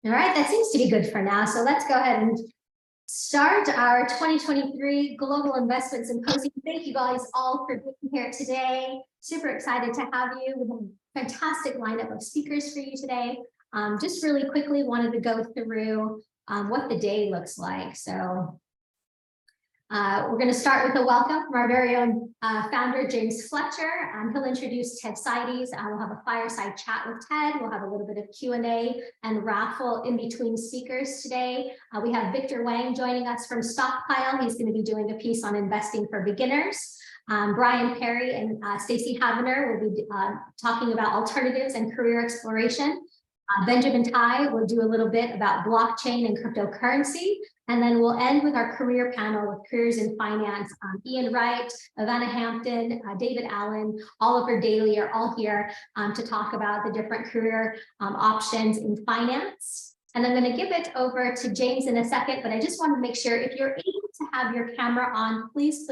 All right, that seems to be good for now. So let's go ahead and start our 2023 Global Investment Symposium. Thank you guys all for being here today. Super excited to have you. We have a fantastic lineup of speakers for you today. Just really quickly wanted to go through what the day looks like. So we're going to start with a welcome from our very own founder, James Fletcher. He'll introduce Ted Seides. We'll have a fireside chat with Ted. We'll have a little bit of Q&A and raffle in between speakers today. We have Victor Wang joining us from Stockpile. He's going to be doing a piece on investing for beginners. Brian Perry and Stacey Havener will be talking about alternatives and career exploration. Benjamin Tai will do a little bit about blockchain and cryptocurrency. And then we'll end with our career panel with careers in finance. Ian Wright, Ivana Hampton, David Allen, Oliver Daly are all here to talk about the different career options in finance. And I'm going to give it over to James in a second, but I just want to make sure if you're able to have your camera on, please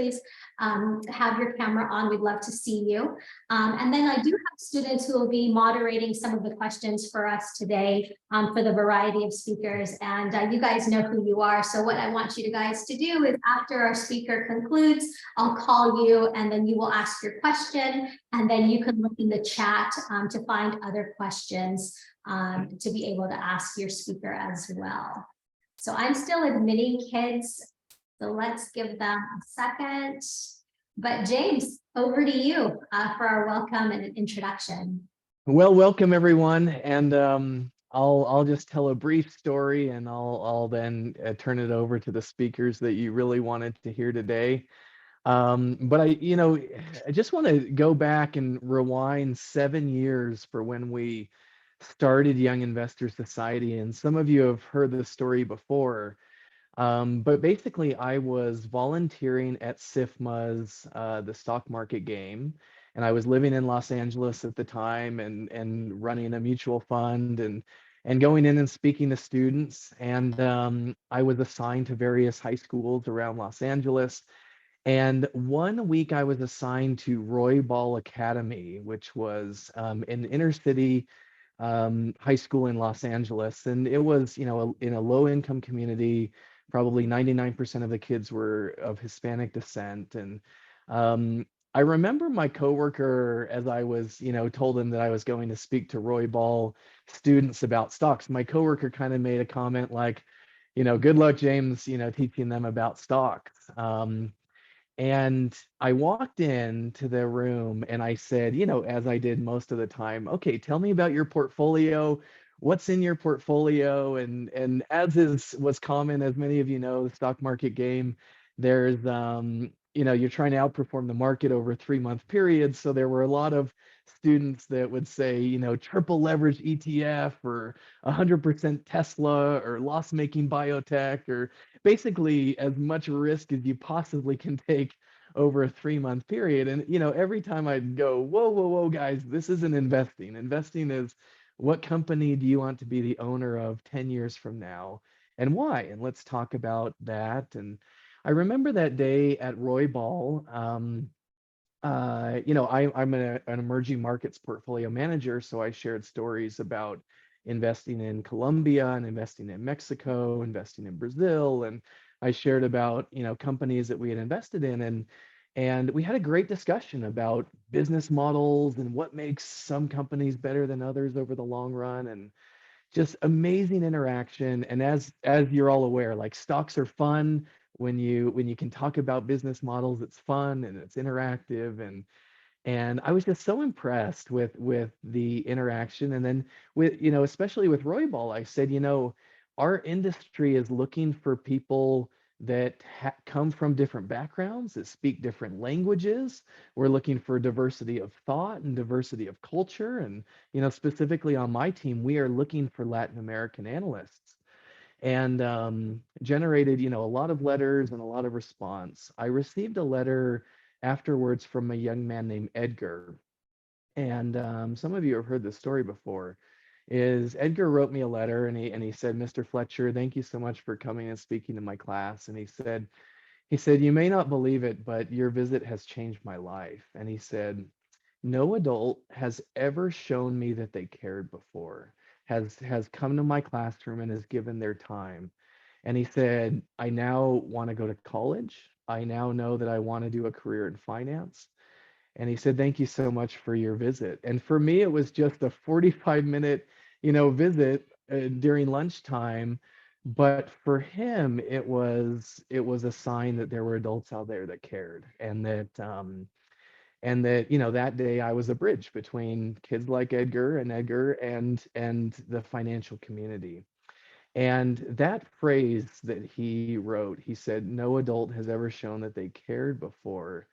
have your camera on. We'd love to see you. And then I do have students who will be moderating some of the questions for us today for the variety of speakers. And you guys know who you are. So what I want you guys to do is after our speaker concludes, I'll call you and then you will ask your question. And then you can look in the chat to find other questions to be able to ask your speaker as well. So I'm still admitting kids, so let's give them a second. But James, over to you for our welcome and introduction. Well, welcome everyone, and I'll just tell a brief story, and I'll then turn it over to the speakers that you really wanted to hear today. But I just want to go back and rewind 7 years for when we started Young Investor Society, and some of you have heard this story before. But basically, I was volunteering at SIFMA's the stock market game, and I was living in Los Angeles at the time, and running a mutual fund, and going in and speaking to students. And I was assigned to various high schools around Los Angeles. And 1 week I was assigned to Roy Ball Academy, which was an inner city high school in Los Angeles. And it was, in a low income community. Probably 99% of the kids were of Hispanic descent. And I remember my coworker, as I was, told him that I was going to speak to Roy Ball students about stocks, my coworker kind of made a comment like, good luck, James, teaching them about stocks. And I walked into the room and I said, as I did most of the time, okay, tell me about your portfolio. What's in your portfolio? And was common, as many of you know, the stock market game, there's you're trying to outperform the market over a 3-month period. So there were a lot of students that would say, triple leverage ETF, or 100% Tesla, or loss-making biotech, or basically as much risk as you possibly can take over a 3-month period. And every time I'd go, whoa, guys, this isn't investing. Investing is, what company do you want to be the owner of 10 years from now, and why? And let's talk about that. And I remember that day at Roy Ball. I'm an emerging markets portfolio manager, so I shared stories about investing in Colombia and investing in Mexico, investing in Brazil, and I shared about companies that we had invested in, and we had a great discussion about business models and what makes some companies better than others over the long run, and just amazing interaction. And as you're all aware, like, stocks are fun when you can talk about business models. It's fun and it's interactive, and I was just so impressed with the interaction. And then with especially with Roy Ball, I said, our industry is looking for people that come from different backgrounds, that speak different languages. We're looking for diversity of thought and diversity of culture. And specifically on my team, we are looking for Latin American analysts. And generated a lot of letters and a lot of response. I received a letter afterwards from a young man named Edgar. And some of you have heard this story before. Is Edgar wrote me a letter, and he said, Mr. Fletcher, thank you so much for coming and speaking to my class. And he said, you may not believe it, but your visit has changed my life. And he said, no adult has ever shown me that they cared before. has come to my classroom and has given their time. And he said, I now want to go to college. I now know that I want to do a career in finance. And he said, thank you so much for your visit. And for me, it was just a 45-minute, visit during lunchtime. But for him, it was a sign that there were adults out there that cared, and that that day I was a bridge between kids like Edgar and the financial community. And that phrase that he wrote, he said, no adult has ever shown that they cared before,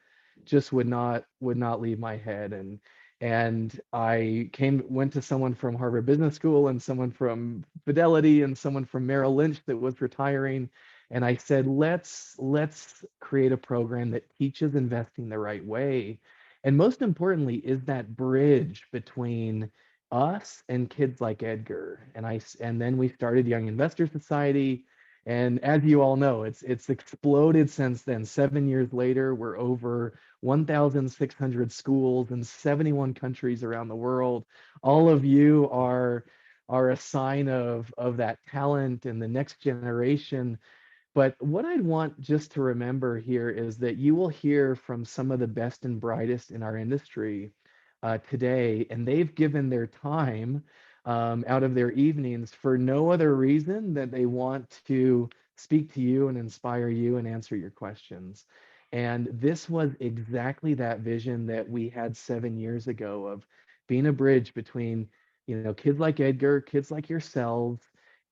just would not leave my head. And I went to someone from Harvard Business School and someone from Fidelity and someone from Merrill Lynch that was retiring. And I said, let's create a program that teaches investing the right way. And most importantly, is that bridge between us and kids like Edgar. And then we started Young Investor Society. And as you all know, it's exploded since then. 7 years later, we're over 1,600 schools in 71 countries around the world. All of you are a sign of that talent and the next generation. But what I'd want just to remember here is that you will hear from some of the best and brightest in our industry today, and they've given their time out of their evenings for no other reason than they want to speak to you and inspire you and answer your questions. And this was exactly that vision that we had 7 years ago of being a bridge between, kids like Edgar, kids like yourselves,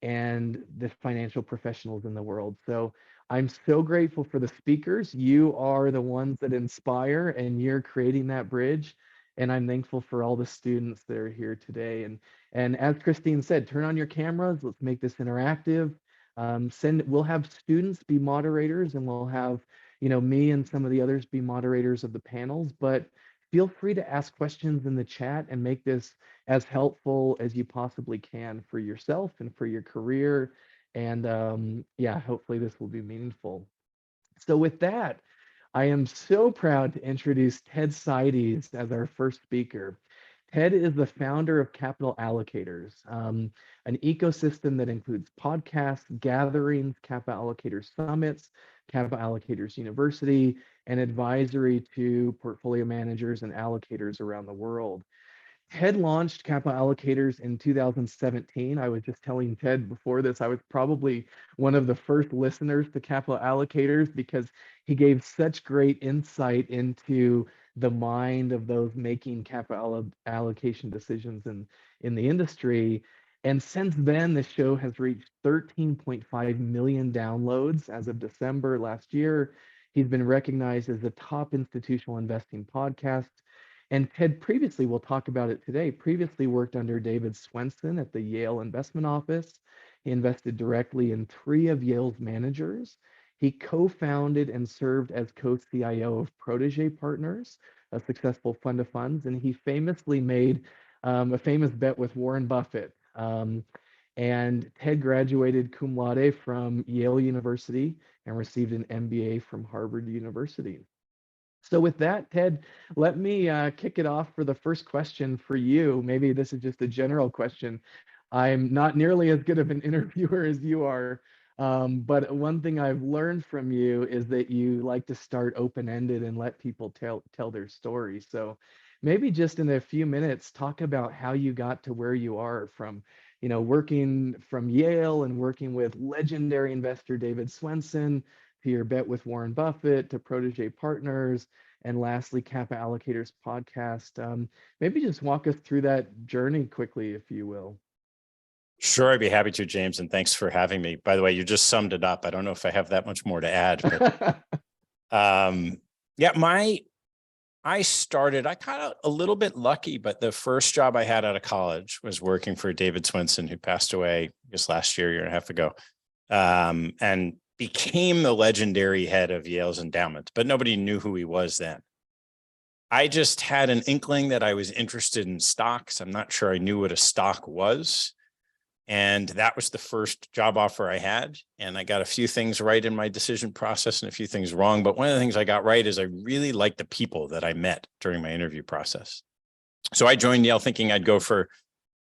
and the financial professionals in the world. So I'm so grateful for the speakers. You are the ones that inspire, and you're creating that bridge. And I'm thankful for all the students that are here today. And as Christine said, turn on your cameras. Let's make this interactive. We'll have students be moderators, and we'll have me and some of the others be moderators of the panels. But feel free to ask questions in the chat and make this as helpful as you possibly can for yourself and for your career. And yeah, hopefully this will be meaningful. So with that, I am so proud to introduce Ted Seides as our first speaker. Ted is the founder of Capital Allocators, an ecosystem that includes podcasts, gatherings, capital allocators summits, capital allocators university, and advisory to portfolio managers and allocators around the world. Ted launched Capital Allocators in 2017. I was just telling Ted before this, I was probably one of the first listeners to Capital Allocators because he gave such great insight into the mind of those making capital allocation decisions in the industry. And since then, the show has reached 13.5 million downloads as of December last year. He's been recognized as the top institutional investing podcast. And Ted previously, we'll talk about it today, previously worked under David Swensen at the Yale Investment Office. He invested directly in 3 of Yale's managers. He co-founded and served as co-CIO of Protege Partners, a successful fund of funds, and he famously made a famous bet with Warren Buffett. And Ted graduated cum laude from Yale University and received an MBA from Harvard University. So with that, Ted, let me kick it off for the first question for you. Maybe this is just a general question. I'm not nearly as good of an interviewer as you are, but one thing I've learned from you is that you like to start open-ended and let people tell their story. So maybe just in a few minutes, talk about how you got to where you are from, working from Yale and working with legendary investor David Swensen, to your bet with Warren Buffett, to Protege Partners, and lastly, Kappa Allocators podcast. Maybe just walk us through that journey quickly, if you will. Sure, I'd be happy to, James, and thanks for having me. By the way, you just summed it up. I don't know if I have that much more to add, but yeah, I got a little bit lucky, but the first job I had out of college was working for David Swensen, who passed away, I guess last year and a half ago. And became the legendary head of Yale's endowment, but nobody knew who he was then. I just had an inkling that I was interested in stocks. I'm not sure I knew what a stock was. And that was the first job offer I had. And I got a few things right in my decision process and a few things wrong. But one of the things I got right is I really liked the people that I met during my interview process. So I joined Yale thinking I'd go for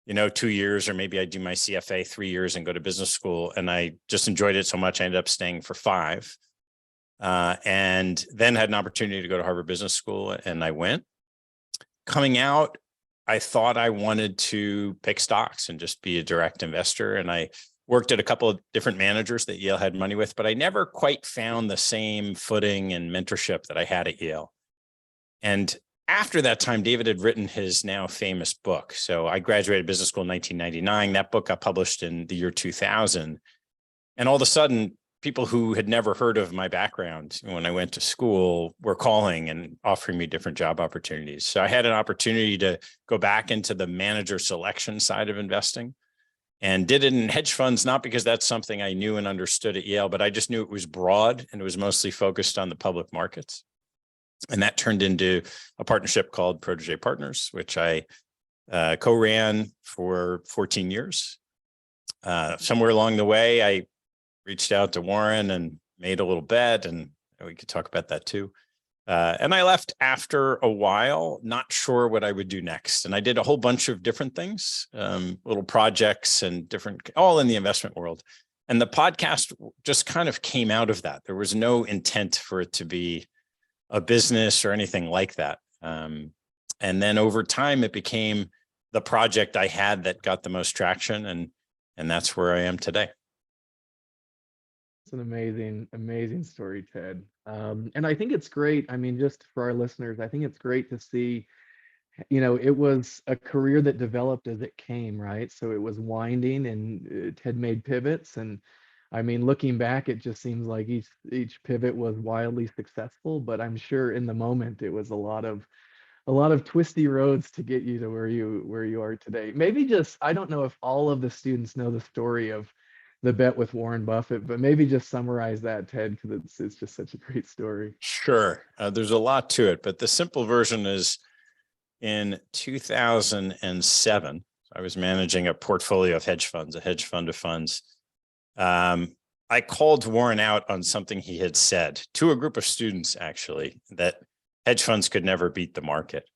2 years, or maybe I do my CFA 3 years and go to business school. And I just enjoyed it so much, I ended up staying for 5. And then had an opportunity to go to Harvard Business School, and I went. Coming out, I thought I wanted to pick stocks and just be a direct investor. And I worked at a couple of different managers that Yale had money with, but I never quite found the same footing and mentorship that I had at Yale. And after that time, David had written his now famous book. So I graduated business school in 1999. That book got published in the year 2000. And all of a sudden, people who had never heard of my background when I went to school were calling and offering me different job opportunities. So I had an opportunity to go back into the manager selection side of investing, and did it in hedge funds, not because that's something I knew and understood at Yale, but I just knew it was broad and it was mostly focused on the public markets. And that turned into a partnership called Protege Partners, which I co-ran for 14 years. Somewhere along the way, I reached out to Warren and made a little bet, and we could talk about that too. And I left after a while, not sure what I would do next. And I did a whole bunch of different things, little projects and different, all in the investment world. And the podcast just kind of came out of that. There was no intent for it to be a business or anything like that. And then over time, it became the project I had that got the most traction. And that's where I am today. It's an amazing, amazing story, Ted. And I think it's great. I mean, just for our listeners, I think it's great to see, it was a career that developed as it came, right? So it was winding, and Ted made pivots. And I mean, looking back, it just seems like each pivot was wildly successful, but I'm sure in the moment it was a lot of twisty roads to get you to where you are today. Maybe just, I don't know if all of the students know the story of the bet with Warren Buffett, but maybe just summarize that, Ted, because it's just such a great story. Sure. There's a lot to it, but the simple version is in 2007, I was managing a portfolio of hedge funds, a hedge fund of funds. I called Warren out on something he had said to a group of students, actually, that hedge funds could never beat the market.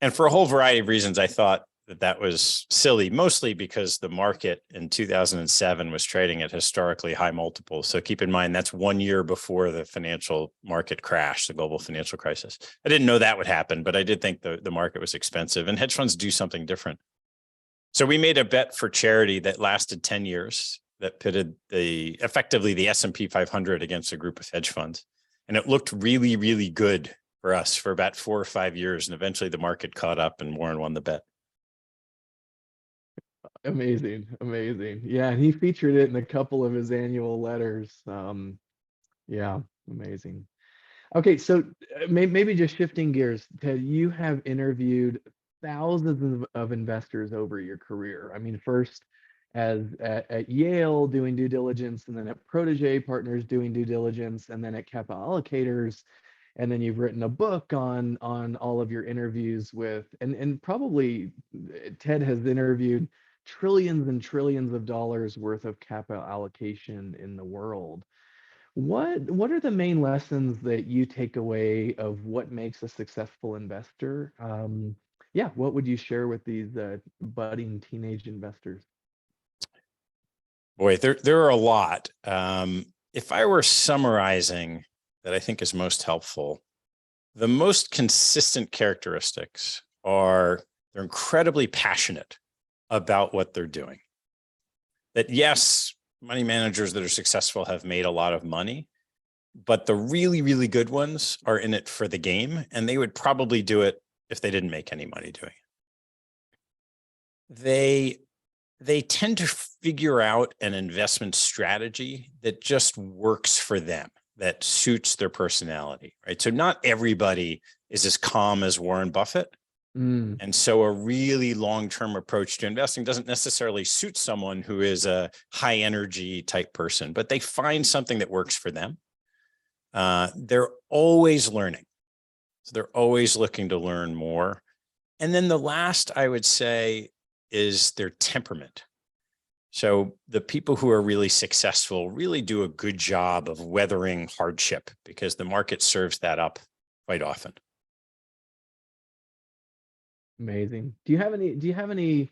And for a whole variety of reasons, I thought that was silly, mostly because the market in 2007 was trading at historically high multiples. So keep in mind, that's 1 year before the financial market crash, the global financial crisis. I didn't know that would happen, but I did think the market was expensive, and hedge funds do something different. So we made a bet for charity that lasted 10 years that pitted effectively the S&P 500 against a group of hedge funds. And it looked really, really good for us for about 4 or 5 years. And eventually the market caught up and Warren won the bet. Amazing, amazing. Yeah, and he featured it in a couple of his annual letters. Yeah, amazing. Okay, so maybe just shifting gears, Ted, you have interviewed thousands of investors over your career. I mean, first at Yale doing due diligence, and then at Protege Partners doing due diligence, and then at Capital Allocators. And then you've written a book on all of your interviews with, and probably Ted has interviewed trillions and trillions of dollars worth of capital allocation in the world. What are the main lessons that you take away of what makes a successful investor? Yeah, what would you share with these budding teenage investors? Boy, there are a lot. If I were summarizing that I think is most helpful, the most consistent characteristics are they're incredibly passionate about what they're doing. That yes, money managers that are successful have made a lot of money, but the really, really good ones are in it for the game, and they would probably do it if they didn't make any money doing it. They tend to figure out an investment strategy that just works for them, that suits their personality, right? So not everybody is as calm as Warren Buffett. And so a really long-term approach to investing doesn't necessarily suit someone who is a high energy type person, but they find something that works for them. They're always learning. So they're always looking to learn more. And then the last I would say is their temperament. So the people who are really successful really do a good job of weathering hardship because the market serves that up quite often. Amazing. Do you have any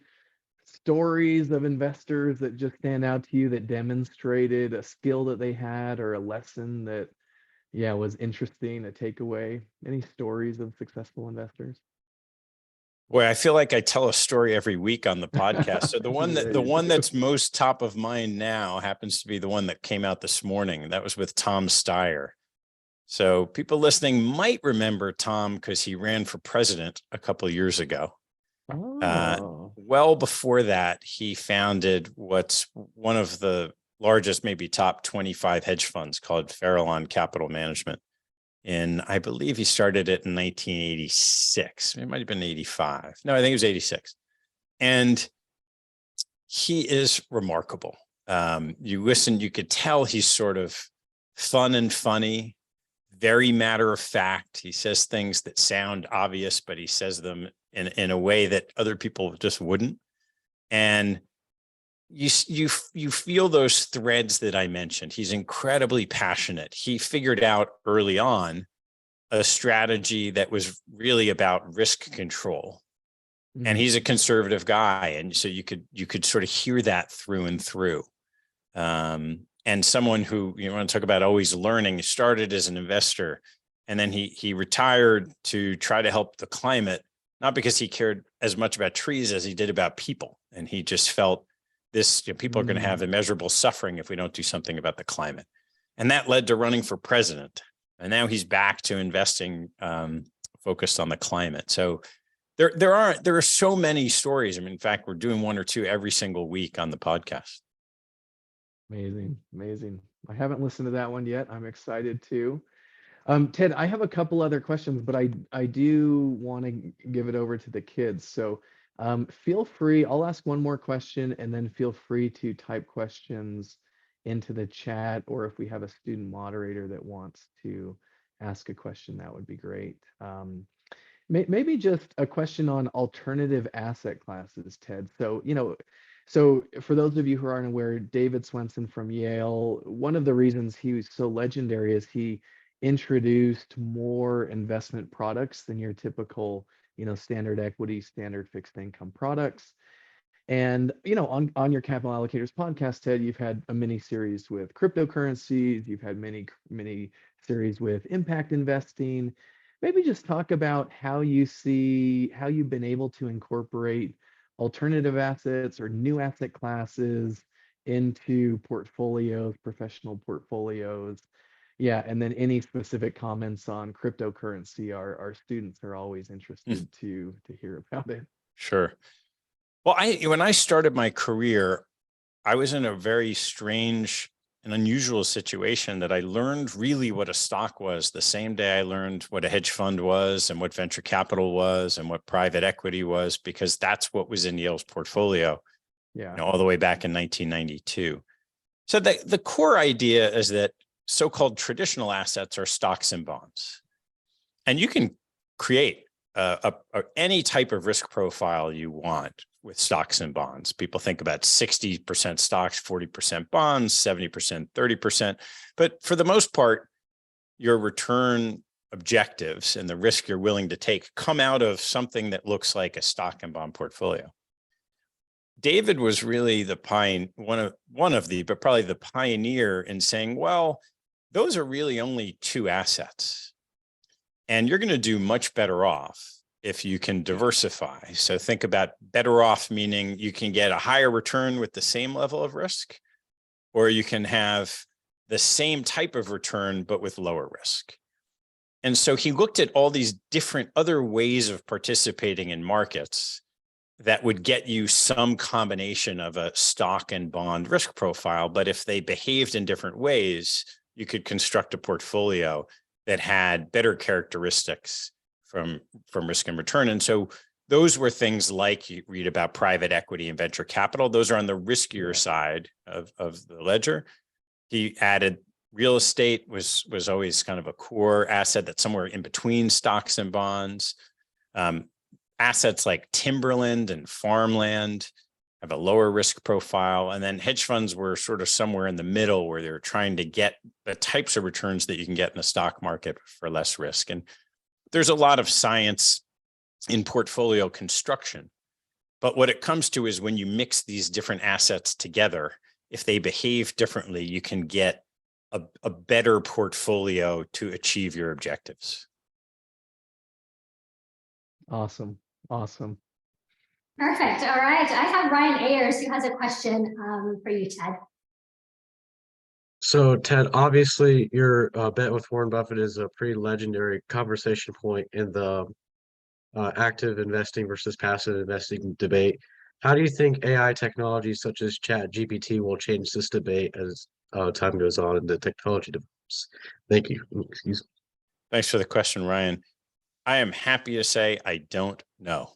stories of investors that just stand out to you that demonstrated a skill that they had or a lesson that, yeah, was interesting, a takeaway? Any stories of successful investors? Boy, I feel like I tell a story every week on the podcast. So the Yeah, you one do. that's most top of mind now happens to be the one that came out this morning. That was with Tom Steyer. So people listening might remember Tom because he ran for president a couple of years ago. Oh, Well before that, he founded what's one of the largest, maybe top 25 hedge funds called Farallon Capital Management. And I believe he started it in 1986. It might have been 85. No, I think it was 86. And he is remarkable. You listen, you could tell he's sort of fun and funny, very matter of fact. He says things that sound obvious, but he says them in a way that other people just wouldn't. And you feel those threads that I mentioned. He's incredibly passionate. He figured out early on a strategy that was really about risk control. And he's a conservative guy. And so you could sort of hear that through and through. And someone who, you want to talk about always learning, started as an investor, and then he retired to try to help the climate, not because he cared as much about trees as he did about people. And he just felt this, people are going to have immeasurable suffering if we don't do something about the climate. And that led to running for president. And now he's back to investing focused on the climate. So there are so many stories. I mean, in fact, we're doing one or two every single week on the podcast. amazing, amazing. I haven't listened to that one yet. I'm excited too. Ted, I have a couple other questions, but I do want to give it over to the kids. So feel free, I'll ask one more question and then feel free to type questions into the chat, or if we have a student moderator that wants to ask a question, that would be great. Maybe just a question on alternative asset classes, Ted. So, so for those of you who aren't aware, David Swenson from Yale, one of the reasons he was so legendary is he introduced more investment products than your typical, standard equity, standard fixed income products. And, on your Capital Allocators podcast, Ted, you've had a mini series with cryptocurrencies, you've had many series with impact investing. Maybe just talk about how you've been able to incorporate alternative assets or new asset classes into portfolios, professional portfolios. Yeah, and then any specific comments on cryptocurrency, our students are always interested to hear about it. Sure. Well, when I started my career, I was in a very strange and unusual situation that I learned really what a stock was the same day I learned what a hedge fund was and what venture capital was and what private equity was, because that's what was in Yale's portfolio, all the way back in 1992. So the core idea is that so-called traditional assets are stocks and bonds. And you can create any type of risk profile you want with stocks and bonds. People think about 60% stocks, 40% bonds, 70%, 30%. But for the most part, your return objectives and the risk you're willing to take come out of something that looks like a stock and bond portfolio. David was really the but probably the pioneer in saying, well, those are really only two assets. And you're going to do much better off if you can diversify. So think about better off, meaning you can get a higher return with the same level of risk, or you can have the same type of return, but with lower risk. And so he looked at all these different other ways of participating in markets that would get you some combination of a stock and bond risk profile. But if they behaved in different ways, you could construct a portfolio that had better characteristics from risk and return. And so those were things like you read about private equity and venture capital. Those are on the riskier side of the ledger. He added real estate was always kind of a core asset that's somewhere in between stocks and bonds. Assets like timberland and farmland have a lower risk profile. And then hedge funds were sort of somewhere in the middle where they're trying to get the types of returns that you can get in the stock market for less risk. And there's a lot of science in portfolio construction But what it comes to is when you mix these different assets together, if they behave differently, you can get a better portfolio to achieve your objectives. Awesome. Awesome. Perfect. All right. I have Ryan Ayers who has a question for you, Ted. So, Ted, obviously your bet with Warren Buffett is a pretty legendary conversation point in the active investing versus passive investing debate. How do you think AI technologies such as Chat GPT will change this debate as time goes on and the technology develops? Thank you. Excuse me. Thanks for the question, Ryan. I am happy to say I don't know.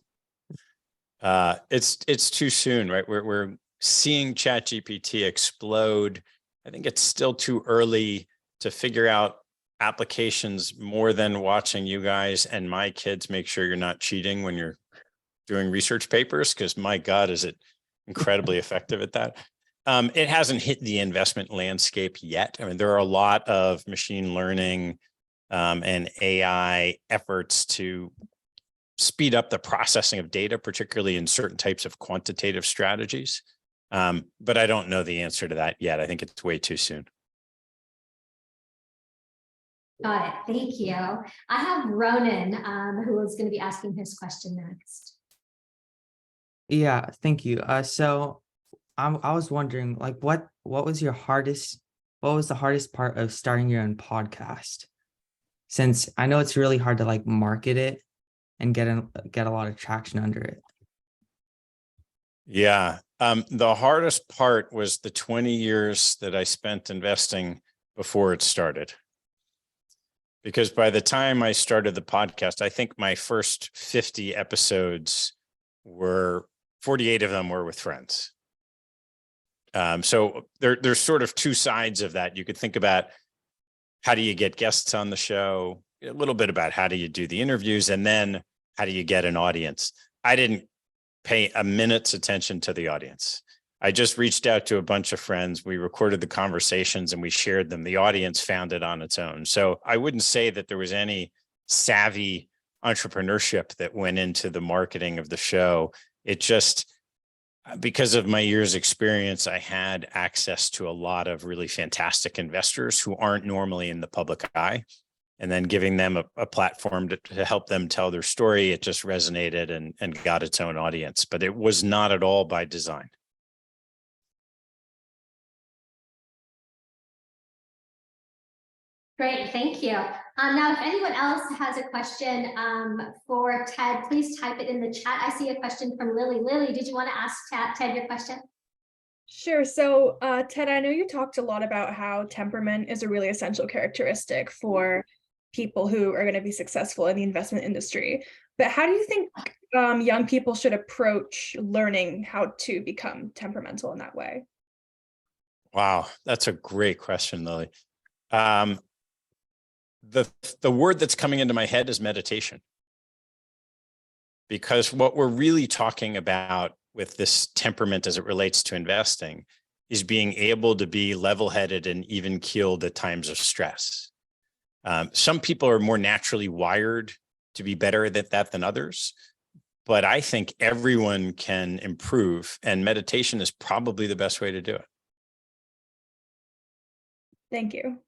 It's too soon, right? We're seeing ChatGPT explode. I think it's still too early to figure out applications more than watching you guys and my kids make sure you're not cheating when you're doing research papers, because my God, is it incredibly effective at that. It hasn't hit the investment landscape yet. I mean, there are a lot of machine learning and AI efforts to speed up the processing of data, particularly in certain types of quantitative strategies. But I don't know the answer to that yet. I think it's way too soon. Got it. Thank you. I have Ronan who is going to be asking his question next. Yeah, thank you. So I was wondering, like, what was the hardest part of starting your own podcast? Since I know it's really hard to like market it and get a lot of traction under it. Yeah. The hardest part was the 20 years that I spent investing before it started. Because by the time I started the podcast, I think my first 50 episodes 48 of them were with friends. So there's sort of two sides of that. You could think about how do you get guests on the show, a little bit about how do you do the interviews, and then how do you get an audience? I didn't pay a minute's attention to the audience. I just reached out to a bunch of friends. We recorded the conversations and we shared them. The audience found it on its own. So I wouldn't say that there was any savvy entrepreneurship that went into the marketing of the show. It just, because of my years' experience, I had access to a lot of really fantastic investors who aren't normally in the public eye. And then giving them a platform to help them tell their story, it just resonated and got its own audience. But it was not at all by design. Great, thank you. Now, if anyone else has a question for Ted, please type it in the chat. I see a question from Lily. Lily, did you want to ask Ted your question? Sure. So, Ted, I know you talked a lot about how temperament is a really essential characteristic for people who are going to be successful in the investment industry. But how do you think young people should approach learning how to become temperamental in that way? Wow, that's a great question, Lily. The word that's coming into my head is meditation. Because what we're really talking about with this temperament as it relates to investing is being able to be level-headed and even-keeled at times of stress. Some people are more naturally wired to be better at that than others, but I think everyone can improve, and meditation is probably the best way to do it. Thank you.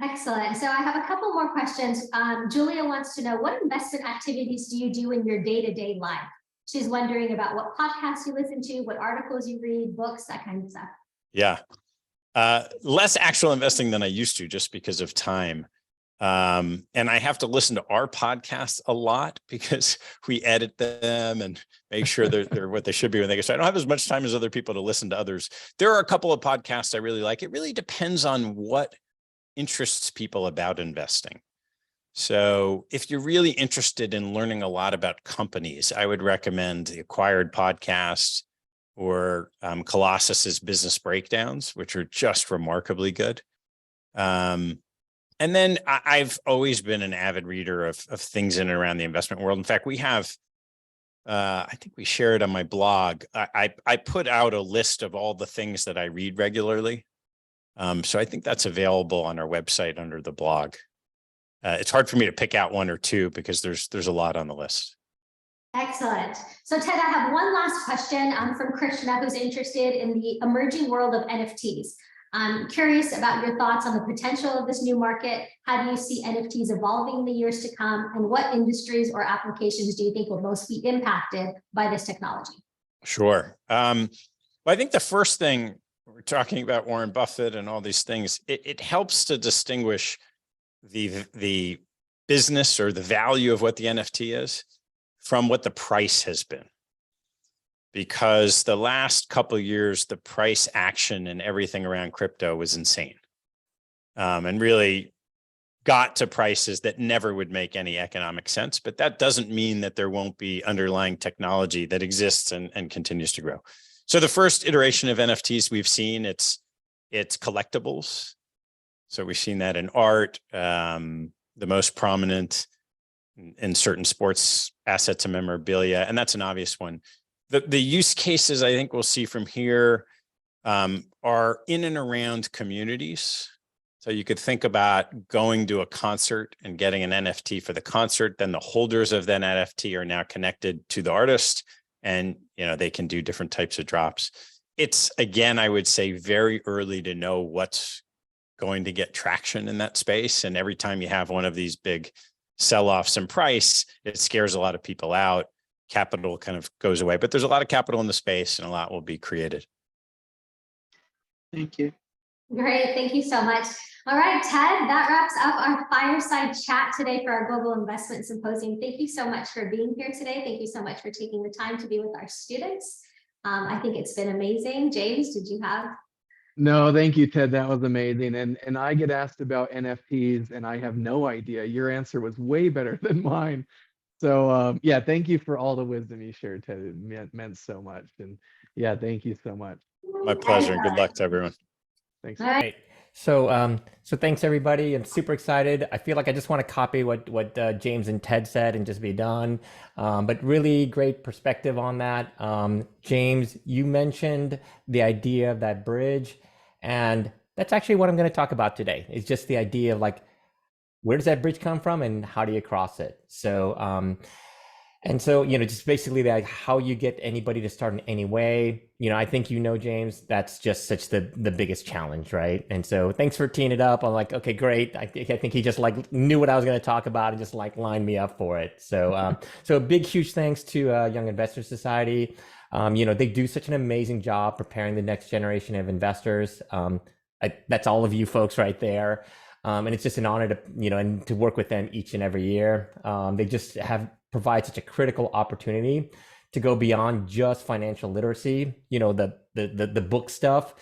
Excellent. So I have a couple more questions. Julia wants to know, what investment activities do you do in your day-to-day life? She's wondering about what podcasts you listen to, what articles you read, books, that kind of stuff. Yeah. Less actual investing than I used to, just because of time. And I have to listen to our podcasts a lot because we edit them and make sure they're what they should be when they go. So I don't have as much time as other people to listen to others. There are a couple of podcasts I really like. It really depends on what interests people about investing. So if you're really interested in learning a lot about companies, I would recommend the Acquired podcast or Colossus's Business Breakdowns, which are just remarkably good. And then I've always been an avid reader of things in and around the investment world. In fact, we have, I think we share it on my blog. I put out a list of all the things that I read regularly. So I think that's available on our website under the blog. It's hard for me to pick out one or two because there's a lot on the list. Excellent. So Ted, I have one last question from Krishna, who's interested in the emerging world of NFTs. I'm curious about your thoughts on the potential of this new market. How do you see NFTs evolving in the years to come? And what industries or applications do you think will most be impacted by this technology? Sure. Well, I think the first thing, we're talking about Warren Buffett and all these things, it helps to distinguish the business or the value of what the NFT is from what the price has been. Because the last couple of years, the price action and everything around crypto was insane, and really got to prices that never would make any economic sense. But that doesn't mean that there won't be underlying technology that exists and continues to grow. So the first iteration of NFTs we've seen, it's collectibles. So we've seen that in art, the most prominent in certain sports assets and memorabilia, and that's an obvious one. The use cases I think we'll see from here are in and around communities. So you could think about going to a concert and getting an NFT for the concert. Then the holders of that NFT are now connected to the artist, and they can do different types of drops. It's, again, I would say very early to know what's going to get traction in that space. And every time you have one of these big sell-offs in price, it scares a lot of people out. Capital kind of goes away, but there's a lot of capital in the space and a lot will be created. Thank you. Great, thank you so much. All right, Ted, that wraps up our fireside chat today for our Global Investment Symposium. Thank you so much for being here today. Thank you so much for taking the time to be with our students. I think it's been amazing. James, did you have? No, thank you, Ted. That was amazing. And I get asked about NFTs and I have no idea. Your answer was way better than mine. So yeah, thank you for all the wisdom you shared, Ted. It meant so much. And yeah, thank you so much. My pleasure, and good luck to everyone. Thanks. All right. Right. So thanks everybody. I'm super excited. I feel like I just want to copy what James and Ted said and just be done. But really great perspective on that. James, you mentioned the idea of that bridge, and that's actually what I'm going to talk about today. It's just the idea of like, where does that bridge come from and how do you cross it? So, just basically like how you get anybody to start in any way. I think James, that's just such the biggest challenge, right? And so thanks for teeing it up. I'm like, okay, great. I think he just like knew what I was going to talk about and just like lined me up for it. So, so a big, huge thanks to Young Investors Society. They do such an amazing job preparing the next generation of investors. That's all of you folks right there. And it's just an honor to, and to work with them each and every year. They just provide such a critical opportunity to go beyond just financial literacy, the book stuff,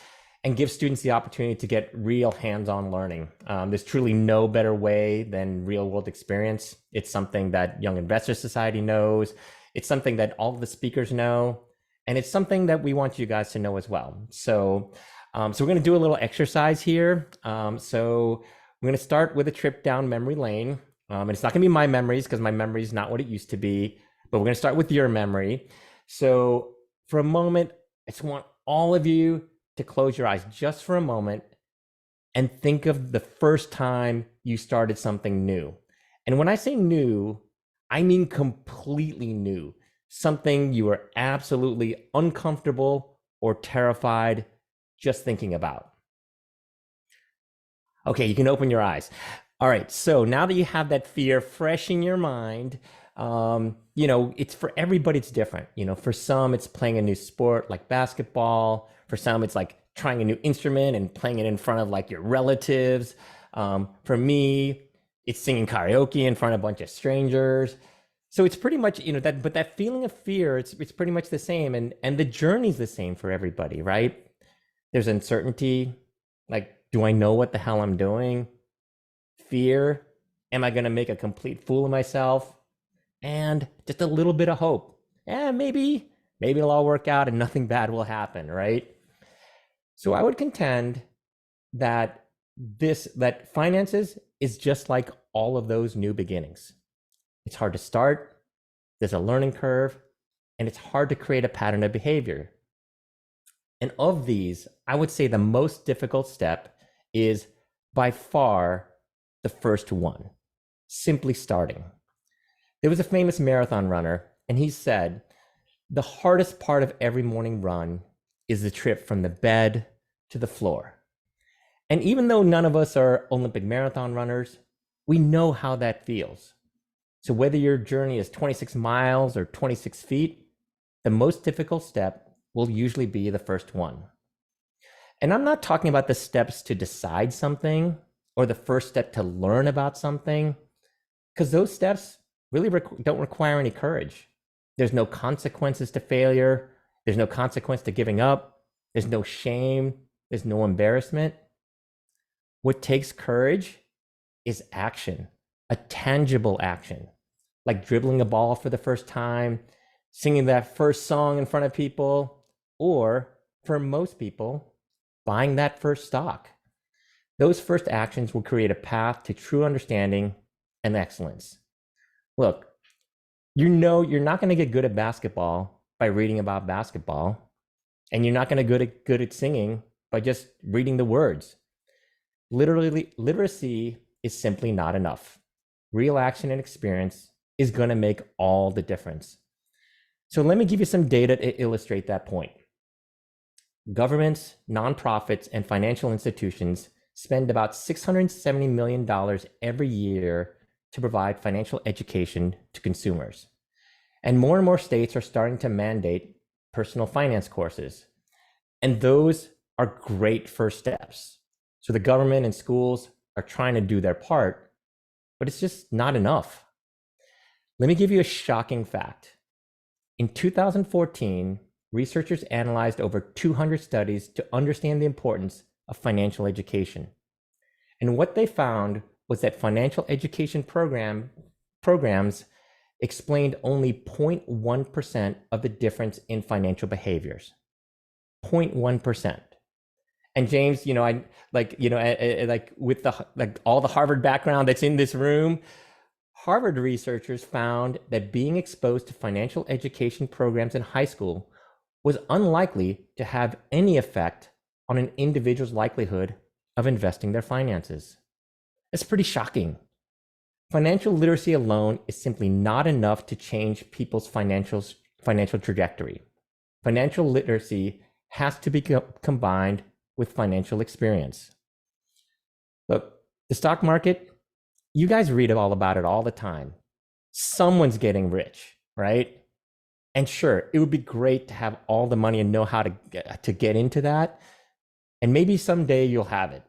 and give students the opportunity to get real hands-on learning. There's truly no better way than real-world experience. It's something that Young Investors Society knows. It's something that all of the speakers know, and it's something that we want you guys to know as well. So, we're going to do a little exercise here. So we're going to start with a trip down memory lane. And it's not going to be my memories because my memory is not what it used to be, but we're going to start with your memory. So for a moment, I just want all of you to close your eyes just for a moment and think of the first time you started something new. And when I say new, I mean completely new, something you were absolutely uncomfortable or terrified just thinking about. Okay, you can open your eyes. All right, so now that you have that fear fresh in your mind, it's for everybody, it's different. For some, it's playing a new sport like basketball. For some, it's like trying a new instrument and playing it in front of like your relatives. For me, it's singing karaoke in front of a bunch of strangers. So it's pretty much, but that feeling of fear, it's pretty much the same. And the journey's the same for everybody, right? There's uncertainty, like, do I know what the hell I'm doing? Fear, am I going to make a complete fool of myself? And just a little bit of hope. Maybe it'll all work out and nothing bad will happen, right? So I would contend that that finances is just like all of those new beginnings. It's hard to start, there's a learning curve, and it's hard to create a pattern of behavior. And of these, I would say the most difficult step is by far the first one, simply starting. There was a famous marathon runner, And he said, the hardest part of every morning run is the trip from the bed to the floor. And even though none of us are Olympic marathon runners, we know how that feels. So whether your journey is 26 miles or 26 feet, the most difficult step will usually be the first one. And I'm not talking about the steps to decide something or the first step to learn about something, because those steps really don't require any courage. There's no consequences to failure. There's no consequence to giving up. There's no shame. There's no embarrassment. What takes courage is action, a tangible action, like dribbling a ball for the first time, singing that first song in front of people, or for most people, buying that first stock. Those first actions will create a path to true understanding and excellence. Look, you know you're not going to get good at basketball by reading about basketball, and you're not going to get good at singing by just reading the words. Literally, literacy is simply not enough. Real action and experience is going to make all the difference. So let me give you some data to illustrate that point. Governments, nonprofits, and financial institutions spend about $670 million every year to provide financial education to consumers. And more states are starting to mandate personal finance courses. And those are great first steps. So the government and schools are trying to do their part, but it's just not enough. Let me give you a shocking fact. In 2014, researchers analyzed over 200 studies to understand the importance of financial education. And what they found was that financial education programs explained only 0.1% of the difference in financial behaviors. 0.1%. And James, I with all the Harvard background that's in this room, Harvard researchers found that being exposed to financial education programs in high school was unlikely to have any effect on an individual's likelihood of investing their finances. It's pretty shocking. Financial literacy alone is simply not enough to change people's financial trajectory. Financial literacy has to be combined with financial experience. Look, the stock market, you guys read all about it all the time. Someone's getting rich, right? And sure, it would be great to have all the money and know how to get into that. And maybe someday you'll have it.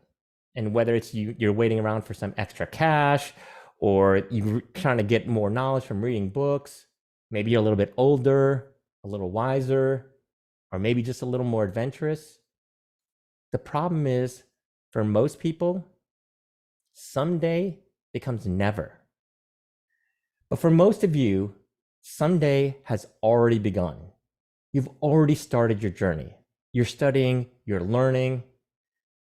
And whether it's you're waiting around for some extra cash, or you're trying to get more knowledge from reading books, maybe you're a little bit older, a little wiser, or maybe just a little more adventurous. The problem is, for most people, someday becomes never. But for most of you, someday has already begun. You've already started your journey. You're studying, you're learning,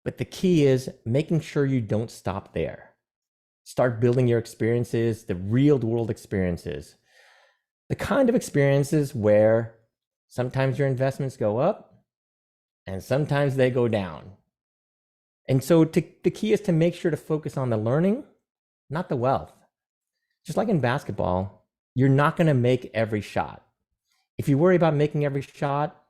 but the key is making sure you don't stop there. Start building your experiences, the real world experiences, the kind of experiences where sometimes your investments go up and sometimes they go down. And so the key is to make sure to focus on the learning, not the wealth. Just like in basketball, you're not going to make every shot. If you worry about making every shot,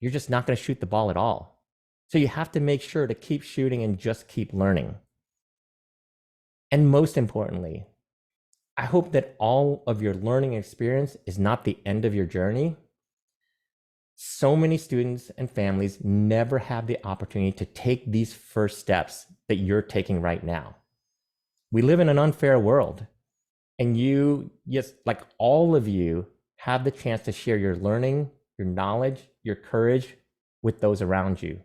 you're just not going to shoot the ball at all. So you have to make sure to keep shooting and just keep learning. And most importantly, I hope that all of your learning experience is not the end of your journey. So many students and families never have the opportunity to take these first steps that you're taking right now. We live in an unfair world, and you, yes, like all of you, have the chance to share your learning, your knowledge, your courage with those around you.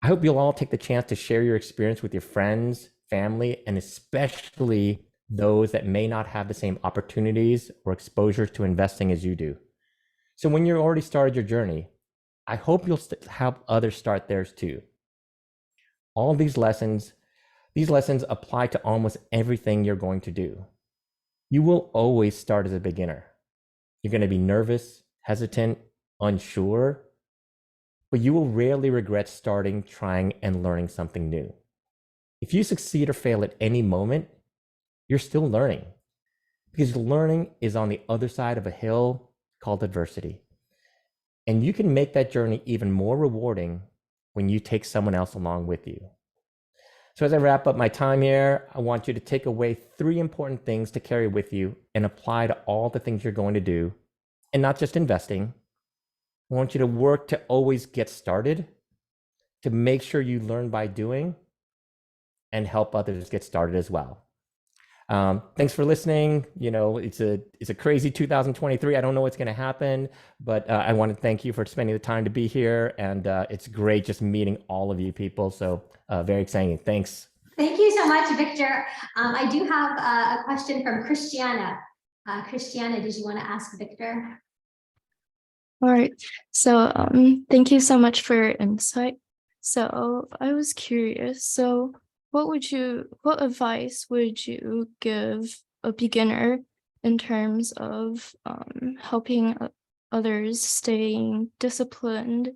I hope you'll all take the chance to share your experience with your friends, family, and especially those that may not have the same opportunities or exposure to investing as you do. So when you've already started your journey, I hope you'll help others start theirs too. All these lessons apply to almost everything you're going to do. You will always start as a beginner. You're going to be nervous, hesitant, unsure, but you will rarely regret starting, trying, and learning something new. If you succeed or fail at any moment, you're still learning, because learning is on the other side of a hill called adversity. And you can make that journey even more rewarding when you take someone else along with you. So as I wrap up my time here, I want you to take away 3 important things to carry with you and apply to all the things you're going to do, and not just investing. I want you to work to always get started, to make sure you learn by doing, and help others get started as well. Thanks for listening. You know, it's a crazy 2023. I don't know what's going to happen, but I want to thank you for spending the time to be here. And it's great just meeting all of you people. So very exciting. Thanks. Thank you so much, Victor. I do have a question from Christiana. Christiana, did you want to ask Victor? All right. So thank you so much for your insight. So I was curious. So what advice would you give a beginner in terms of helping others staying disciplined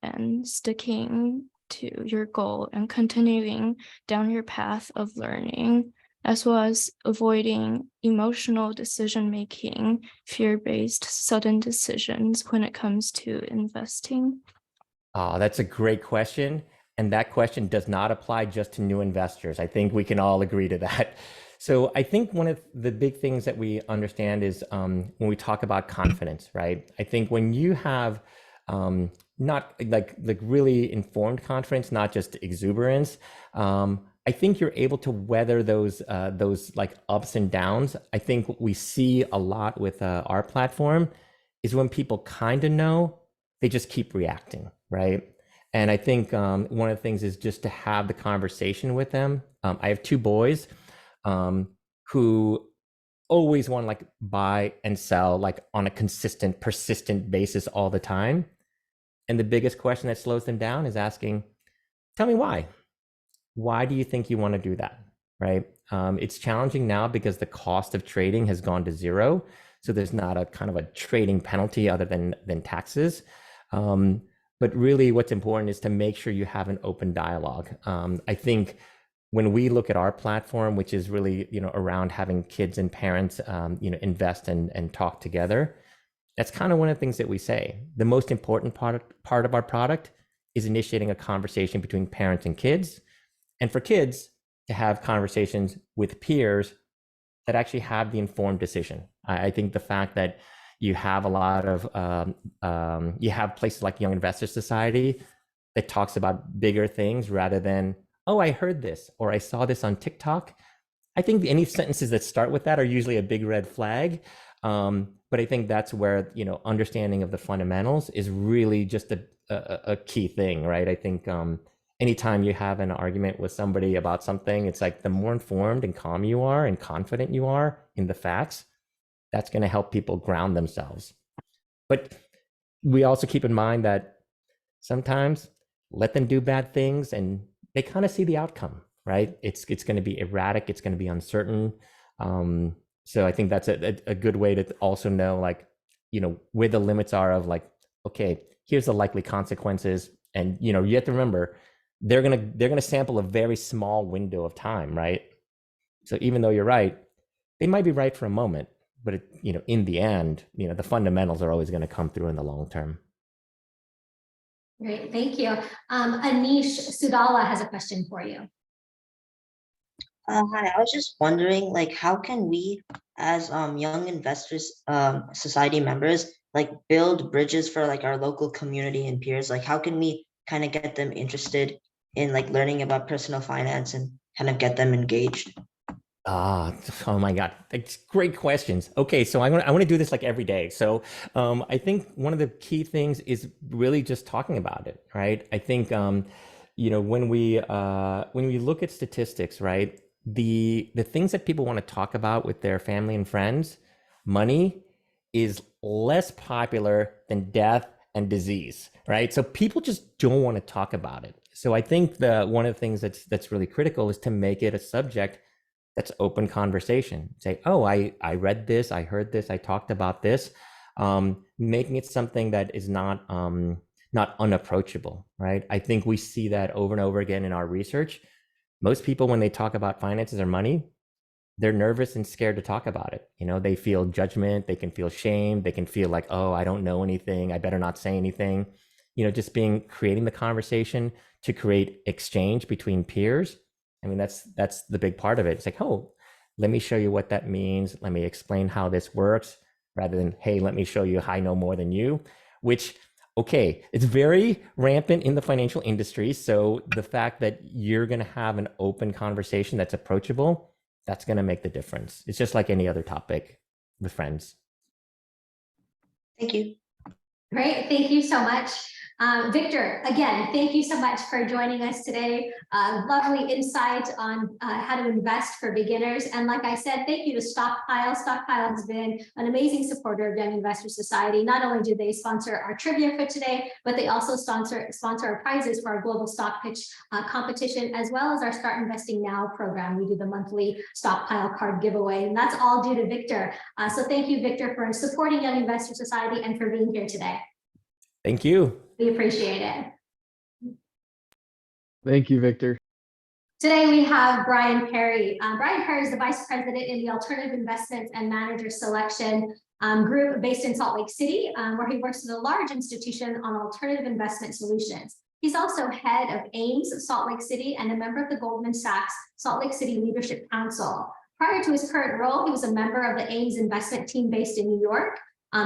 and sticking to your goal and continuing down your path of learning, as well as avoiding emotional decision-making, fear-based sudden decisions when it comes to investing? Oh, that's a great question. And that question does not apply just to new investors. I think we can all agree to that. So I think one of the big things that we understand is when we talk about confidence, right? I think when you have not like really informed confidence, not just exuberance, I think you're able to weather those like ups and downs. I think what we see a lot with our platform is when people kind of know, they just keep reacting, right? And I think one of the things is just to have the conversation with them. I have 2 boys who always want to like buy and sell like on a consistent, persistent basis all the time. And the biggest question that slows them down is asking, tell me why. Why do you think you want to do that, right? It's challenging now because the cost of trading has gone to 0. So there's not a kind of a trading penalty other than taxes. But really what's important is to make sure you have an open dialogue. I think when we look at our platform, which is really, you know, around having kids and parents, you know, invest and talk together, that's kind of one of the things that we say. The most important part of our product is initiating a conversation between parents and kids, and for kids to have conversations with peers that actually have the informed decision. I think the fact that you have a lot of, you have places like Young Investor Society that talks about bigger things rather than, oh, I heard this, or I saw this on TikTok. I think any sentences that start with that are usually a big red flag. But I think that's where, you know, understanding of the fundamentals is really just a key thing, right? I think anytime you have an argument with somebody about something, it's like the more informed and calm you are and confident you are in the facts, that's going to help people ground themselves. But we also keep in mind that sometimes let them do bad things and they kind of see the outcome, right? It's going to be erratic. It's going to be uncertain. So I think that's a good way to also know, like, you know, where the limits are of like, okay, here's the likely consequences. And, you know, you have to remember, they're going to sample a very small window of time, right? So even though you're right, they might be right for a moment, but you know, in the end, you know, the fundamentals are always going to come through in the long term. Great, thank you. Anish Sudala has a question for you. Hi, I was just wondering, like, how can we, as young investors, society members, like, build bridges for like our local community and peers? Like, how can we kind of get them interested in like learning about personal finance and kind of get them engaged? Oh my God, that's great questions. Okay, so I want to do this like every day. So I think one of the key things is really just talking about it, right? I think you know, when we look at statistics, right, the things that people want to talk about with their family and friends, money is less popular than death and disease, right? So people just don't want to talk about it. So I think one of the things that's really critical is to make it a subject that's open conversation. Say, oh, I read this, I heard this, I talked about this, making it something that is not unapproachable, right? I think we see that over and over again in our research. Most people, when they talk about finances or money, they're nervous and scared to talk about it. You know, they feel judgment, they can feel shame, they can feel like, oh, I don't know anything, I better not say anything. You know, just creating the conversation to create exchange between peers. I mean, that's the big part of it. It's like, oh, let me show you what that means. Let me explain how this works, rather than, hey, let me show you I know more than you, which, okay, it's very rampant in the financial industry. So the fact that you're going to have an open conversation that's approachable, that's going to make the difference. It's just like any other topic with friends. Thank you. Great, thank you so much. Victor, again, thank you so much for joining us today. Lovely insight on how to invest for beginners. And like I said, thank you to Stockpile. Stockpile has been an amazing supporter of Young Investor Society. Not only do they sponsor our trivia for today, but they also sponsor our prizes for our global stock pitch competition, as well as our Start Investing Now program. We do the monthly Stockpile card giveaway, and that's all due to Victor. So thank you, Victor, for supporting Young Investor Society and for being here today. Thank you. We appreciate it. Thank you, Victor. Today we have Brian Perry. Brian Perry is the Vice President in the Alternative Investments and Manager Selection group based in Salt Lake City, where he works at a large institution on alternative investment solutions. He's also head of Ames Salt Lake City and a member of the Goldman Sachs Salt Lake City Leadership Council. Prior to his current role, he was a member of the Ames investment team based in New York.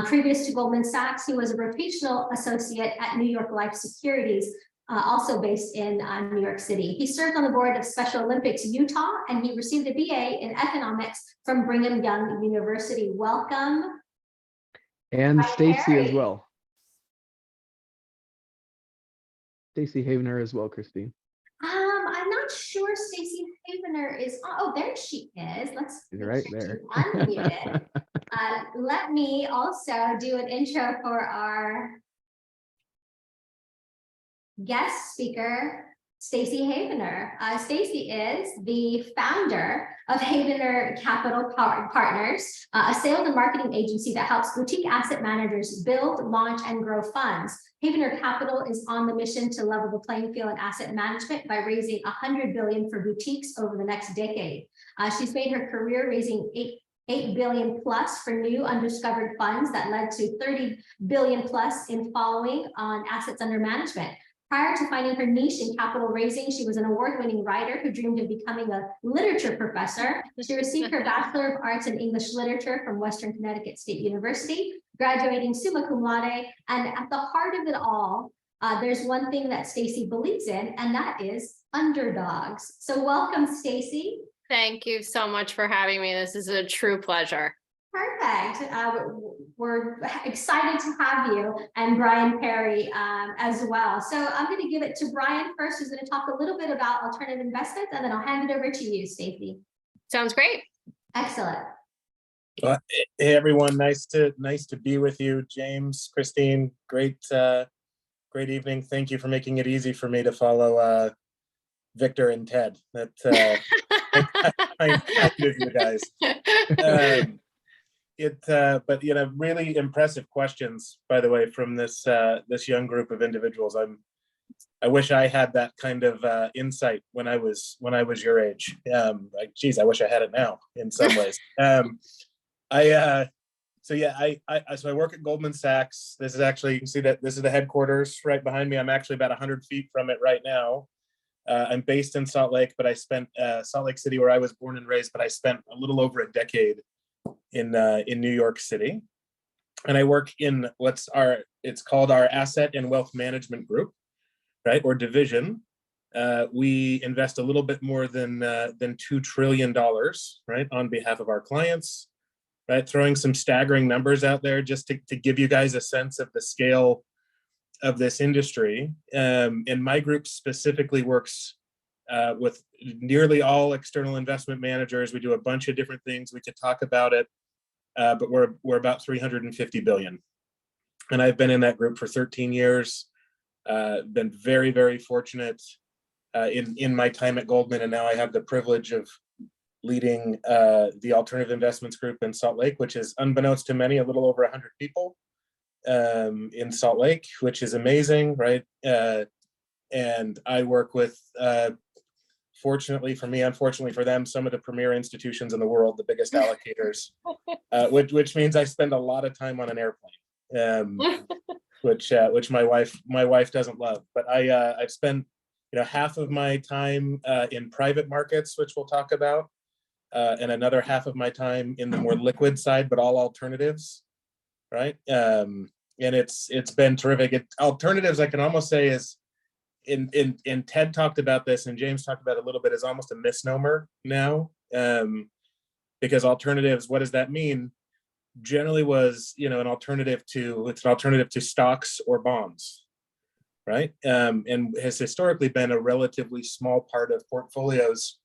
Previous to Goldman Sachs, he was a rotational associate at New York Life Securities, also based in New York City. He served on the board of Special Olympics Utah, and he received a BA in economics from Brigham Young University. Welcome. And Stacy Perry. as well. Stacy Havener as well, Christine. I'm not sure Stacy Havener is. Oh, there she is. Let's She's right there. Unmuted. Let me also do an intro for our guest speaker, Stacy Havener. Stacy is the founder of Havener Capital Partners, a sales and marketing agency that helps boutique asset managers build, launch, and grow funds. Havener Capital is on the mission to level the playing field in asset management by raising $100 billion for boutiques over the next decade. She's made her career raising $8 billion plus for new undiscovered funds that led to $30 billion plus in following on assets under management. Prior to finding her niche in capital raising, she was an award-winning writer who dreamed of becoming a literature professor. She received her Bachelor of Arts in English Literature from Western Connecticut State University, graduating summa cum laude. And at the heart of it all, there's one thing that Stacy believes in, and that is underdogs. So welcome, Stacy. Thank you so much for having me. This is a true pleasure. Perfect. We're excited to have you and Brian Perry as well. So I'm going to give it to Brian first, who's going to talk a little bit about alternative investments, and then I'll hand it over to you, Stacy. Sounds great. Excellent. Hey everyone, nice to be with you, James, Christine. Great evening. Thank you for making it easy for me to follow Victor and Ted. That kind of you guys. But you know, really impressive questions, by the way, from this young group of individuals. I wish I had that kind of insight when I was your age. Like, geez, I wish I had it now in some ways. So I work at Goldman Sachs. This is actually, you can see that this is the headquarters right behind me. I'm actually about 100 feet from it right now. I'm based in Salt Lake, but I spent Salt Lake City, where I was born and raised, but I spent a little over a decade in New York City. And I work in it's called our Asset and Wealth Management Group, right, or division. We invest a little bit more than $2 trillion, right, on behalf of our clients, right? Throwing some staggering numbers out there just to give you guys a sense of the scale of this industry. And my group specifically works with nearly all external investment managers. We do a bunch of different things. We could talk about it, but we're about 350 billion. And I've been in that group for 13 years. Been very, very fortunate in my time at Goldman, and now I have the privilege of leading the Alternative Investments Group in Salt Lake, which is, unbeknownst to many, a little over 100 people in Salt Lake, which is amazing, right? And I work with fortunately for me, unfortunately for them, some of the premier institutions in the world, the biggest allocators, which means I spend a lot of time on an airplane, which my wife doesn't love. But I've spent half of my time in private markets, which we'll talk about, and another half of my time in the more liquid side, but all alternatives, right? And it's been terrific. Alternatives, I can almost say, is in Ted talked about this and James talked about it a little bit, is almost a misnomer now, because alternatives, what does that mean? Generally was it's an alternative to stocks or bonds, right? And has historically been a relatively small part of portfolios,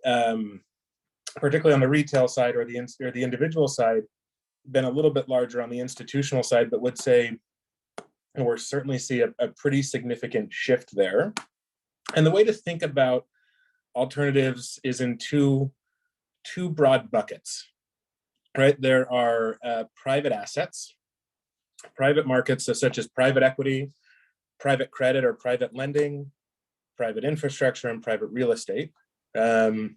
particularly on the retail side or the individual side, been a little bit larger on the institutional side, but would say, and we're certainly see a pretty significant shift there. And the way to think about alternatives is in two broad buckets, right? There are private assets, private markets, such as private equity, private credit or private lending, private infrastructure, and private real estate. And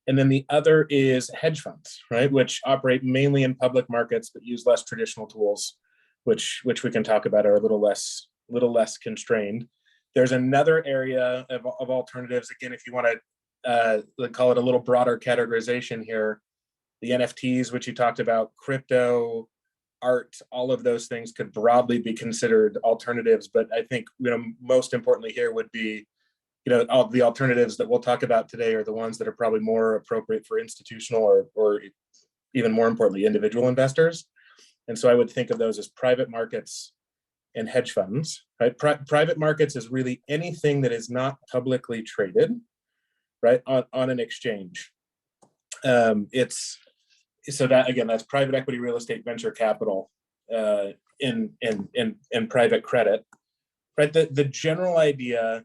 then the other is hedge funds, right? Which operate mainly in public markets, but use less traditional tools, which we can talk about, are a little less constrained. There's another area of alternatives. Again, if you want to call it a little broader categorization here, the NFTs, which you talked about, crypto, art, all of those things could broadly be considered alternatives. But I think most importantly here would be all the alternatives that we'll talk about today are the ones that are probably more appropriate for institutional or even more importantly, individual investors. And so I would think of those as private markets and hedge funds, right? Private markets is really anything that is not publicly traded, right, on an exchange. So that, again, that's private equity, real estate, venture capital, in private credit, right? The general idea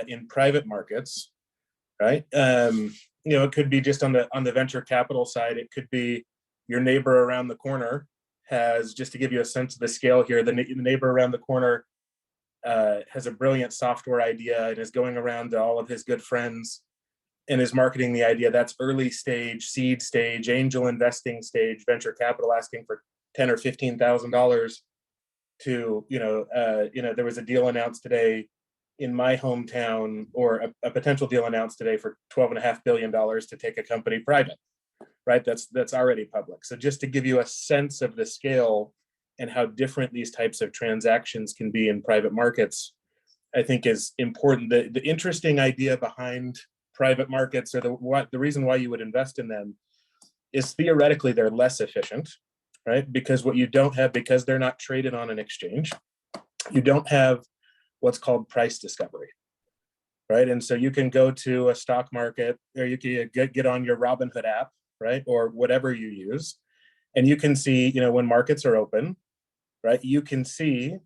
in private markets, right? It could be just on the venture capital side. It could be your neighbor around the corner has, just to give you a sense of the scale here, the neighbor around the corner has a brilliant software idea and is going around to all of his good friends and is marketing the idea. That's early stage, seed stage, angel investing stage, venture capital asking for $10,000 or $15,000 to, there was a deal announced today in my hometown, or a potential deal announced today for $12.5 billion to take a company private, right? That's already public. So just to give you a sense of the scale and how different these types of transactions can be in private markets, I think is important. The interesting idea behind private markets, or the reason why you would invest in them, is theoretically they're less efficient, right? Because what you don't have, because they're not traded on an exchange, you don't have what's called price discovery, right? And so you can go to a stock market, or you can get on your Robinhood app, right, or whatever you use, and you can see, when markets are open, right, you can see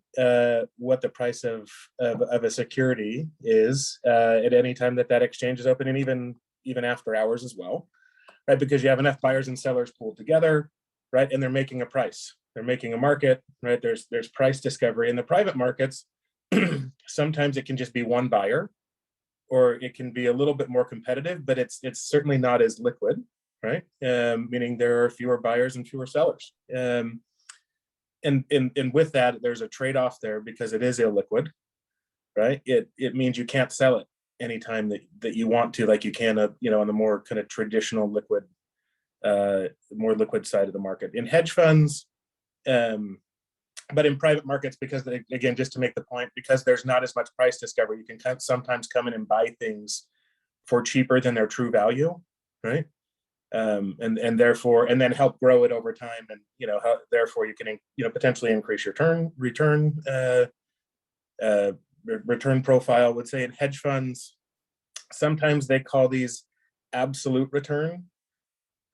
what the price of a security is at any time that exchange is open, and even after hours as well, right? Because you have enough buyers and sellers pooled together, right, and they're making a price, they're making a market, right? There's price discovery in the private markets. Sometimes it can just be one buyer, or it can be a little bit more competitive, but it's certainly not as liquid, right? Meaning there are fewer buyers and fewer sellers. And with that, there's a trade-off there because it is illiquid, right? It means you can't sell it anytime that you want to, like you can, on the more kind of traditional liquid, more liquid side of the market. In hedge funds, but in private markets, because again, just to make the point, because there's not as much price discovery, you can sometimes come in and buy things for cheaper than their true value, right? And therefore, and then help grow it over time, and therefore you can potentially increase your return profile. Would say in hedge funds, sometimes they call these absolute return,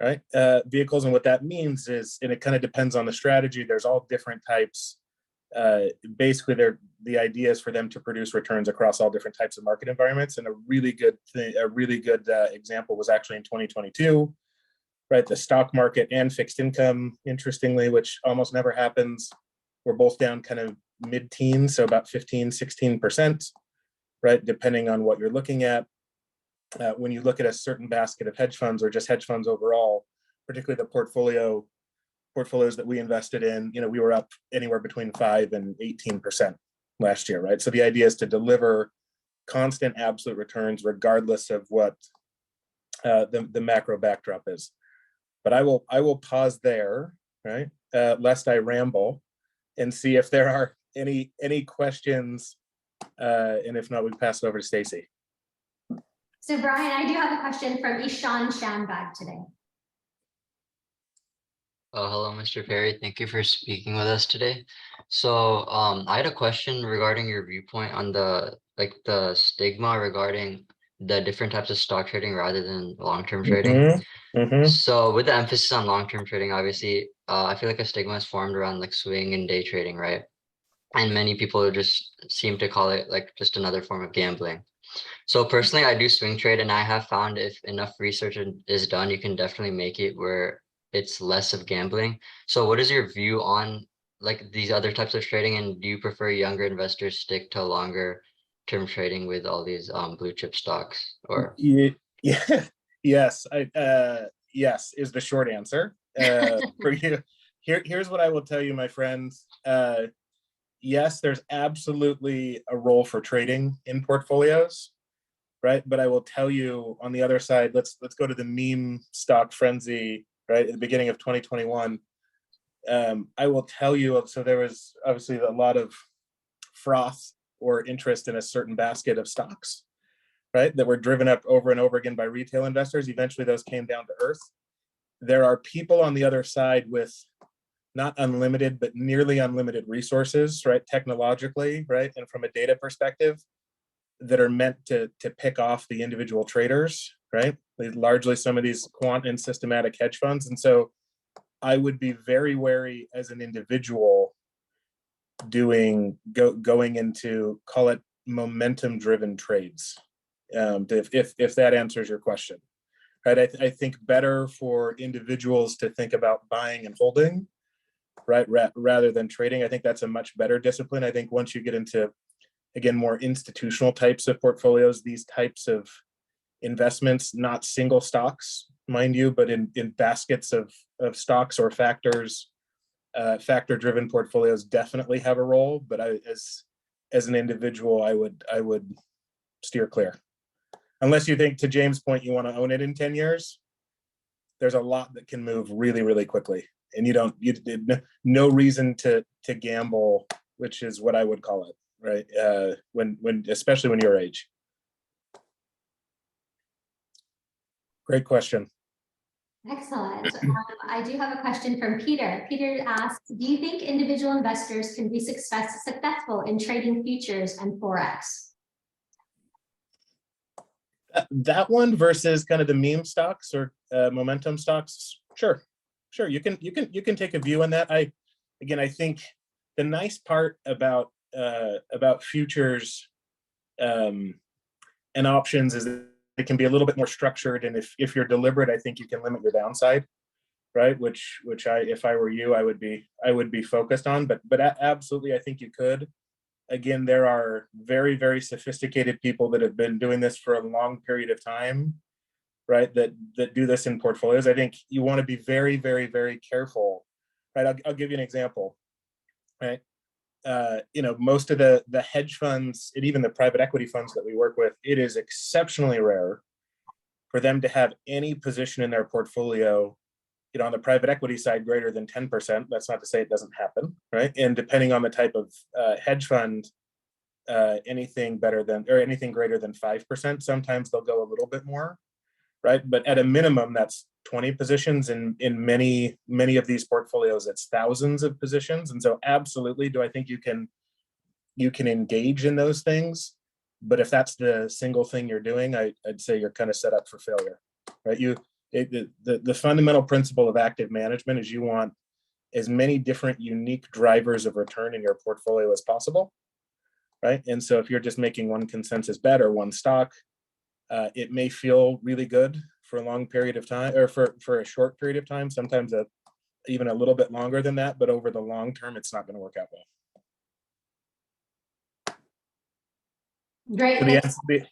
right, vehicles, and what that means is, and it kind of depends on the strategy. There's all different types. Basically, the idea is for them to produce returns across all different types of market environments. And a really good example was actually in 2022. Right, the stock market and fixed income, interestingly, which almost never happens, were both down kind of mid-teens, so about 15, 16%, right, depending on what you're looking at. when you look at a certain basket of hedge funds or just hedge funds overall, particularly the portfolios that we invested in, we were up anywhere between 5 and 18% last year, right? So the idea is to deliver constant absolute returns regardless of what the macro backdrop is. But I will pause there, right, lest I ramble, and see if there are any questions, and if not, we pass it over to Stacy. So Brian, I do have a question from Ishan Shambag today. Oh, hello, Mr. Perry. Thank you for speaking with us today. So, I had a question regarding your viewpoint on the stigma regarding the different types of stock trading rather than long-term trading. So, with the emphasis on long-term trading, obviously, I feel like a stigma is formed around like swing and day trading, right? And many people just seem to call it like just another form of gambling. So personally, I do swing trade, and I have found if enough research is done, you can definitely make it where it's less of gambling. So what is your view on like these other types of trading, and do you prefer younger investors stick to longer term trading with all these blue chip stocks? Or yeah, yes, yes is the short answer for you. Here's what I will tell you, my friends. Yes, there's absolutely a role for trading in portfolios, right? But I will tell you on the other side, let's go to the meme stock frenzy, right, at the beginning of 2021. I will tell you, so there was obviously a lot of froth or interest in a certain basket of stocks, right, that were driven up over and over again by retail investors. Eventually those came down to earth. There are people on the other side with not unlimited, but nearly unlimited resources, right, technologically, right, and from a data perspective, that are meant to pick off the individual traders, right, largely some of these quant and systematic hedge funds. And so I would be very wary as an individual going into, call it, momentum driven trades, if that answers your question, right? I think better for individuals to think about buying and holding, right, rather than trading. I think that's a much better discipline. I think once you get into, again, more institutional types of portfolios, these types of investments, not single stocks, mind you, but in baskets of stocks or factors, factor-driven portfolios definitely have a role. But as an individual, I would steer clear, unless you think, to James' point, you want to own it in 10 years. There's a lot that can move really, really quickly, and you no reason to gamble, which is what I would call it, right? When especially when you're age. Great question. Excellent. I do have a question from Peter. Peter asks, do you think individual investors can be successful in trading futures and Forex? That one versus kind of the meme stocks or momentum stocks, sure, you can take a view on that. I think the nice part about futures and options is that it can be a little bit more structured, and if you're deliberate, I think you can limit your downside, right? Which if I were you, I would be focused on. But absolutely, I think you could. Again, there are very, very sophisticated people that have been doing this for a long period of time, right? That do this in portfolios. I think you want to be very, very, very careful, right? I'll give you an example, right? Most of the hedge funds and even the private equity funds that we work with, it is exceptionally rare for them to have any position in their portfolio, on the private equity side, greater than 10%. That's not to say it doesn't happen, right? And depending on the type of hedge fund, anything greater than 5%. Sometimes they'll go a little bit more, right? But at a minimum, that's 20 positions. In many of these portfolios, it's thousands of positions. And so absolutely, do I think you can engage in those things? But if that's the single thing you're doing, I'd say you're kind of set up for failure, right? The fundamental principle of active management is you want as many different unique drivers of return in your portfolio as possible, right? And so if you're just making one consensus bet or one stock, it may feel really good for a long period of time, or for a short period of time, sometimes even a little bit longer than that, but over the long term, it's not going to work out well. Great.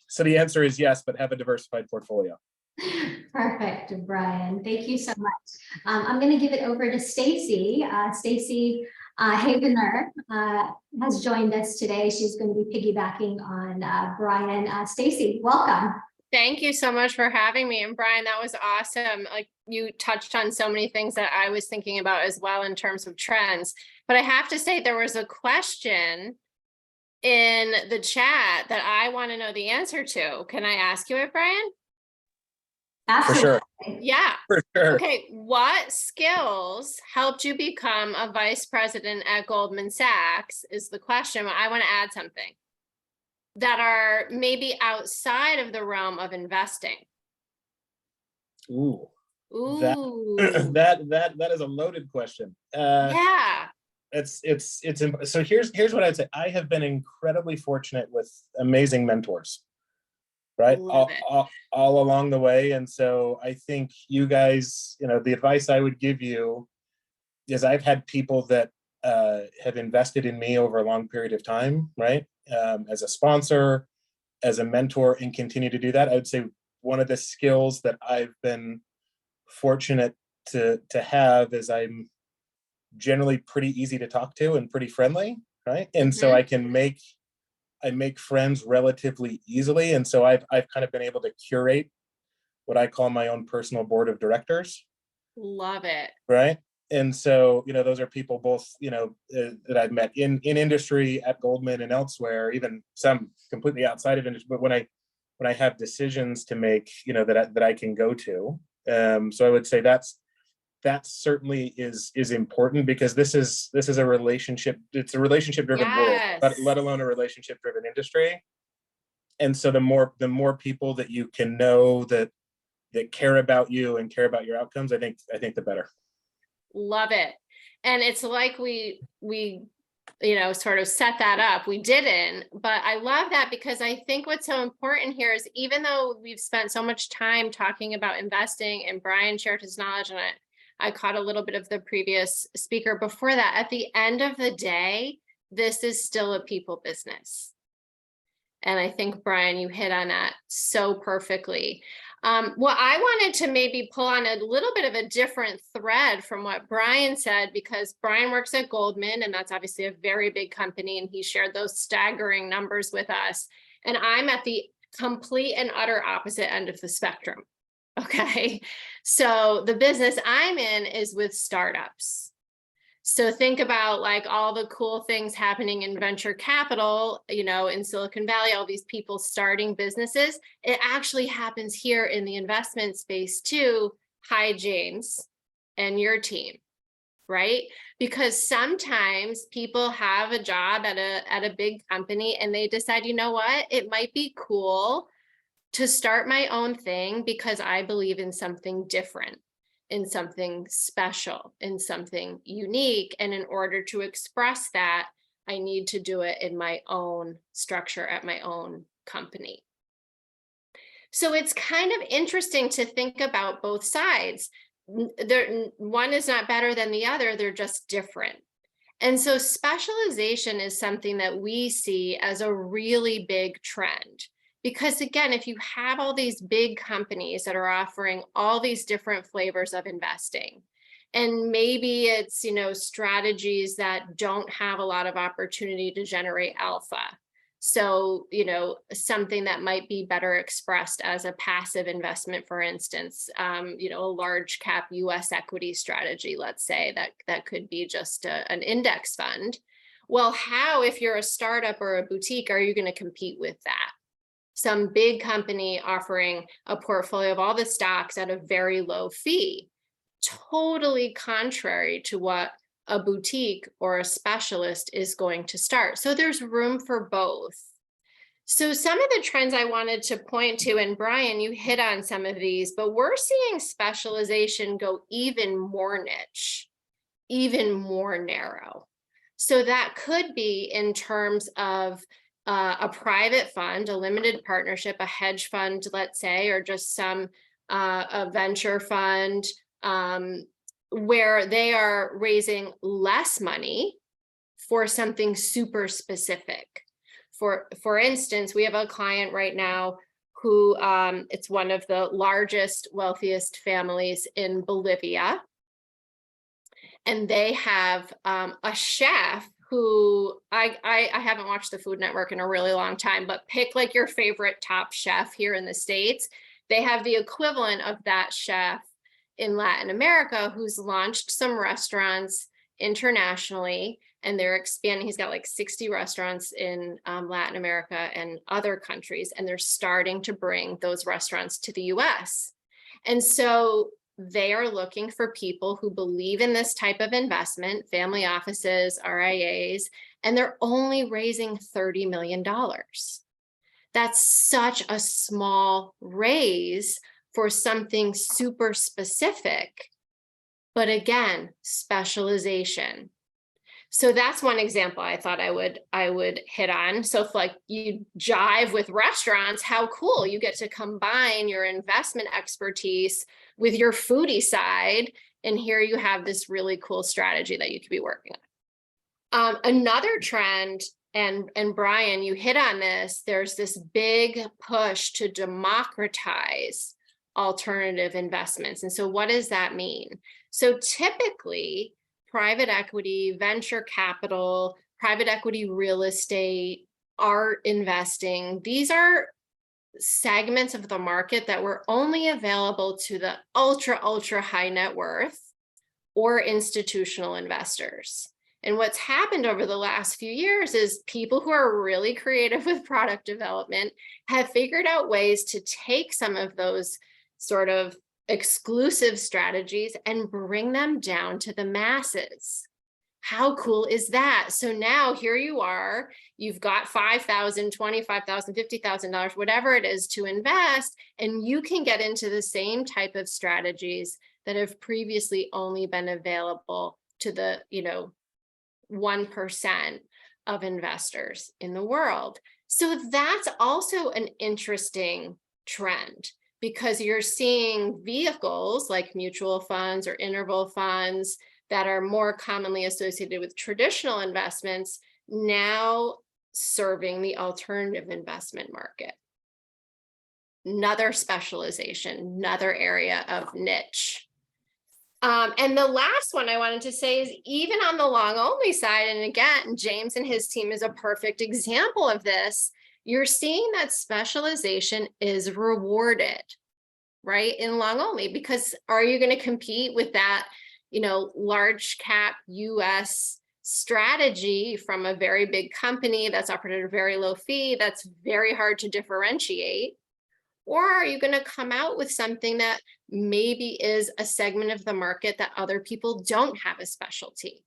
So the answer is yes, but have a diversified portfolio. Perfect, Brian. Thank you so much. I'm going to give it over to Stacy. Stacy Hagener has joined us today. She's going to be piggybacking on Brian. Stacy, welcome. Thank you so much for having me. And Brian, that was awesome. Like, you touched on so many things that I was thinking about as well in terms of trends. But I have to say, there was a question in the chat that I want to know the answer to. Can I ask you it, Brian? Absolutely. For sure. Yeah. For sure. Okay. What skills helped you become a vice president at Goldman Sachs is the question. I want to add something that are maybe outside of the realm of investing. Ooh. Ooh. That is a loaded question. Yeah. So here's what I'd say. I have been incredibly fortunate with amazing mentors, right? All along the way. And so I think you guys, the advice I would give you is I've had people that have invested in me over a long period of time, right? As a sponsor, as a mentor, and continue to do that. I would say one of the skills that I've been fortunate to have is I'm generally pretty easy to talk to and pretty friendly, right? And so I make friends relatively easily. And so I've kind of been able to curate what I call my own personal board of directors. Love it. Right. And so, those are people both, that I've met in industry at Goldman and elsewhere, even some completely outside of industry. But when I have decisions to make, that I can go to. So I would say that certainly is important, because this is a relationship. It's a relationship driven world, but let alone a relationship driven industry. And so the more people that you can know that care about you and care about your outcomes, I think the better. Love it. And it's like we sort of set that up. We didn't, but I love that, because I think what's so important here is, even though we've spent so much time talking about investing and Brian shared his knowledge on it, I caught a little bit of the previous speaker before that. At the end of the day, this is still a people business. And I think, Brian, you hit on that so perfectly. Well, I wanted to maybe pull on a little bit of a different thread from what Brian said, because Brian works at Goldman, and that's obviously a very big company, and he shared those staggering numbers with us. And I'm at the complete and utter opposite end of the spectrum. Okay. So the business I'm in is with startups. So think about like all the cool things happening in venture capital, in Silicon Valley, all these people starting businesses. It actually happens here in the investment space too. Hi, James, and your team, right? Because sometimes people have a job at a big company and they decide, you know what, it might be cool to start my own thing because I believe in something different, in something special, in something unique. And in order to express that, I need to do it in my own structure at my own company. So it's kind of interesting to think about both sides. One is not better than the other, they're just different. And so specialization is something that we see as a really big trend. Because again, if you have all these big companies that are offering all these different flavors of investing, and maybe it's, strategies that don't have a lot of opportunity to generate alpha. So, something that might be better expressed as a passive investment, for instance, a large cap US equity strategy, let's say, that could be just an index fund. Well, how, if you're a startup or a boutique, are you going to compete with that? Some big company offering a portfolio of all the stocks at a very low fee, totally contrary to what a boutique or a specialist is going to start. So there's room for both. So some of the trends I wanted to point to, and Brian, you hit on some of these, but we're seeing specialization go even more niche, even more narrow. So that could be in terms of a private fund, a limited partnership, a hedge fund, let's say, or just a venture fund, where they are raising less money for something super specific. For instance, we have a client right now who it's one of the largest, wealthiest families in Bolivia. And they have a chef who I haven't watched the Food Network in a really long time, but pick like your favorite top chef here in the States. They have the equivalent of that chef in Latin America who's launched some restaurants internationally, and they're expanding. He's got like 60 restaurants in Latin America and other countries, and they're starting to bring those restaurants to the US. And so they are looking for people who believe in this type of investment, family offices, RIAs, and they're only raising $30 million. That's such a small raise for something super specific. But again, specialization. So that's one example I thought I would hit on. So if like you jive with restaurants, how cool, you get to combine your investment expertise with your foodie side. And here you have this really cool strategy that you could be working on. Another trend, and Brian, you hit on this, there's this big push to democratize alternative investments. And so what does that mean? So typically, private equity, venture capital, private equity, real estate, art investing, these are segments of the market that were only available to the ultra high net worth or institutional investors. And what's happened over the last few years is people who are really creative with product development have figured out ways to take some of those sort of exclusive strategies and bring them down to the masses. How cool is that? So now here you are, you've got $5,000, $25,000, $50,000, whatever it is to invest, and you can get into the same type of strategies that have previously only been available to the, 1% of investors in the world. So that's also an interesting trend, because you're seeing vehicles like mutual funds or interval funds that are more commonly associated with traditional investments now serving the alternative investment market. Another specialization, another area of niche. And the last one I wanted to say is even on the long only side, and again, James and his team is a perfect example of this, you're seeing that specialization is rewarded, right, in long only, because are you going to compete with that, large cap US strategy from a very big company that's operated at a very low fee, that's very hard to differentiate? Or are you going to come out with something that maybe is a segment of the market that other people don't have a specialty?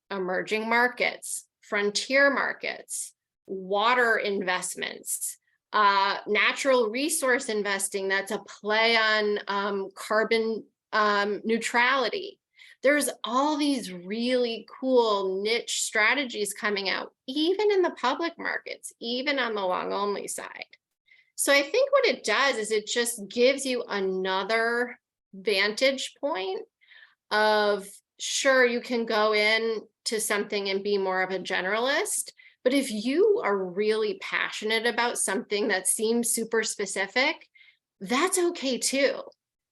Emerging markets, frontier markets, water investments, natural resource investing that's a play on carbon neutrality. There's all these really cool niche strategies coming out, even in the public markets, even on the long only side. So I think what it does is it just gives you another vantage point of, sure, you can go in to something and be more of a generalist, but if you are really passionate about something that seems super specific, that's okay too.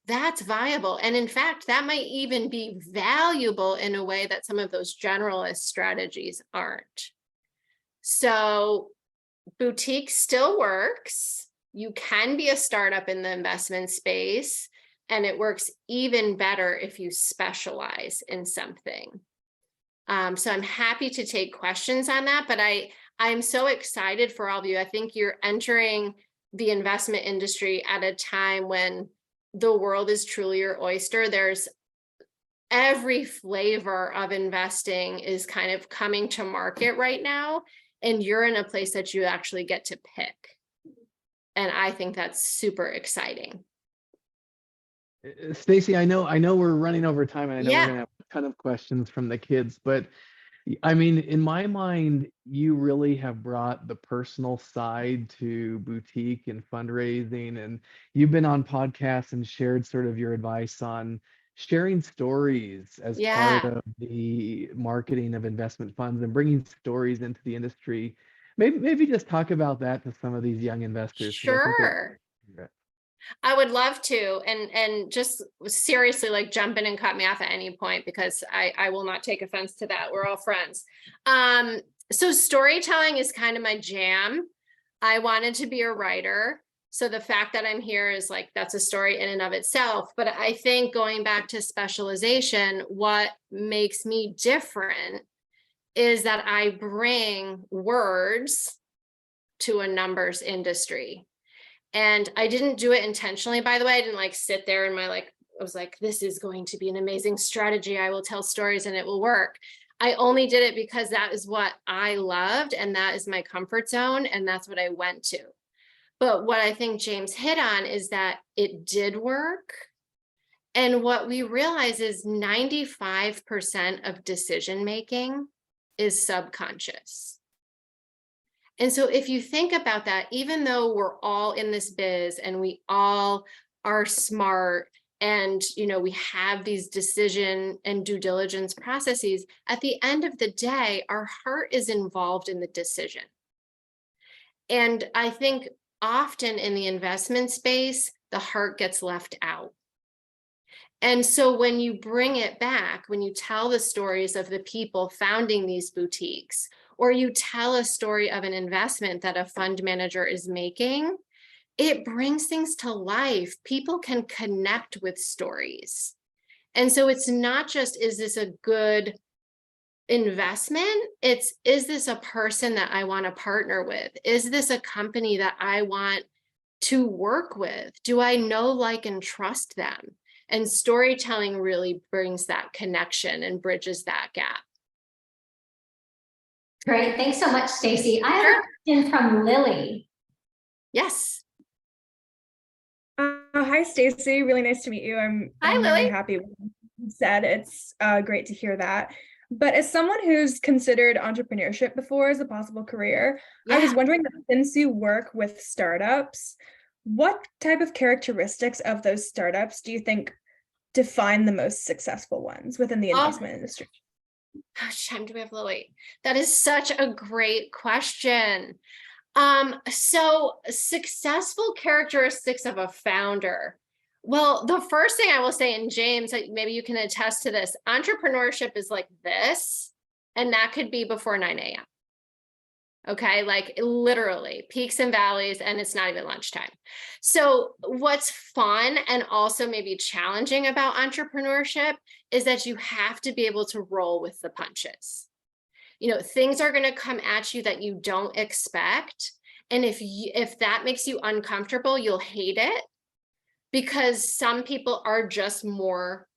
That's viable. And in fact, that might even be valuable in a way that some of those generalist strategies aren't. So boutique still works. You can be a startup in the investment space, and it works even better if you specialize in something. So I'm happy to take questions on that, but I'm so excited for all of you. I think you're entering the investment industry at a time when the world is truly your oyster. There's every flavor of investing is kind of coming to market right now, and you're in a place that you actually get to pick. And I think that's super exciting. Stacy, I know we're running over time, and I know we're Yeah. gonna have a ton of questions from the kids, but I mean, in my mind, you really have brought the personal side to boutique and fundraising, and you've been on podcasts and shared sort of your advice on sharing stories as Yeah. part of the marketing of investment funds and bringing stories into the industry. maybe just talk about that to some of these young investors. 'Cause I think Sure. that- I would love to, and just seriously, like, jump in and cut me off at any point, because I will not take offense to that. We're all friends. So storytelling is kind of my jam. I wanted to be a writer. So the fact that I'm here is like, that's a story in and of itself. But I think going back to specialization, what makes me different is that I bring words to a numbers industry. And I didn't do it intentionally, by the way. I didn't like sit there and I was like, this is going to be an amazing strategy. I will tell stories and it will work. I only did it because that is what I loved, and that is my comfort zone, and that's what I went to. But what I think James hit on is that it did work. And what we realize is 95% of decision making is subconscious. And so if you think about that, even though we're all in this biz and we all are smart and, we have these decision and due diligence processes, at the end of the day, our heart is involved in the decision. And I think often in the investment space, the heart gets left out. And so when you bring it back, when you tell the stories of the people founding these boutiques, or you tell a story of an investment that a fund manager is making, it brings things to life. People can connect with stories. And so it's not just, is this a good investment? It's, is this a person that I want to partner with? Is this a company that I want to work with? Do I know, like, and trust them? And storytelling really brings that connection and bridges that gap. Great. Thanks so much, Stacy. I have a question from Lily. Yes. Hi, Stacy. Really nice to meet you. I'm Lily. really happy with what you said. It's great to hear that. But as someone who's considered entrepreneurship before as a possible career, I was wondering that since you work with startups, what type of characteristics of those startups do you think define the most successful ones within the investment industry? How much time do we have, Lily? That is such a great question. So successful characteristics of a founder. Well, the first thing I will say, and James, maybe you can attest to this, entrepreneurship is like this, and that could be before 9 a.m. Okay, like literally peaks and valleys, and it's not even lunchtime. So what's fun and also maybe challenging about entrepreneurship is that you have to be able to roll with the punches. Things are going to come at you that you don't expect. And if that makes you uncomfortable, you'll hate it, because some people are just more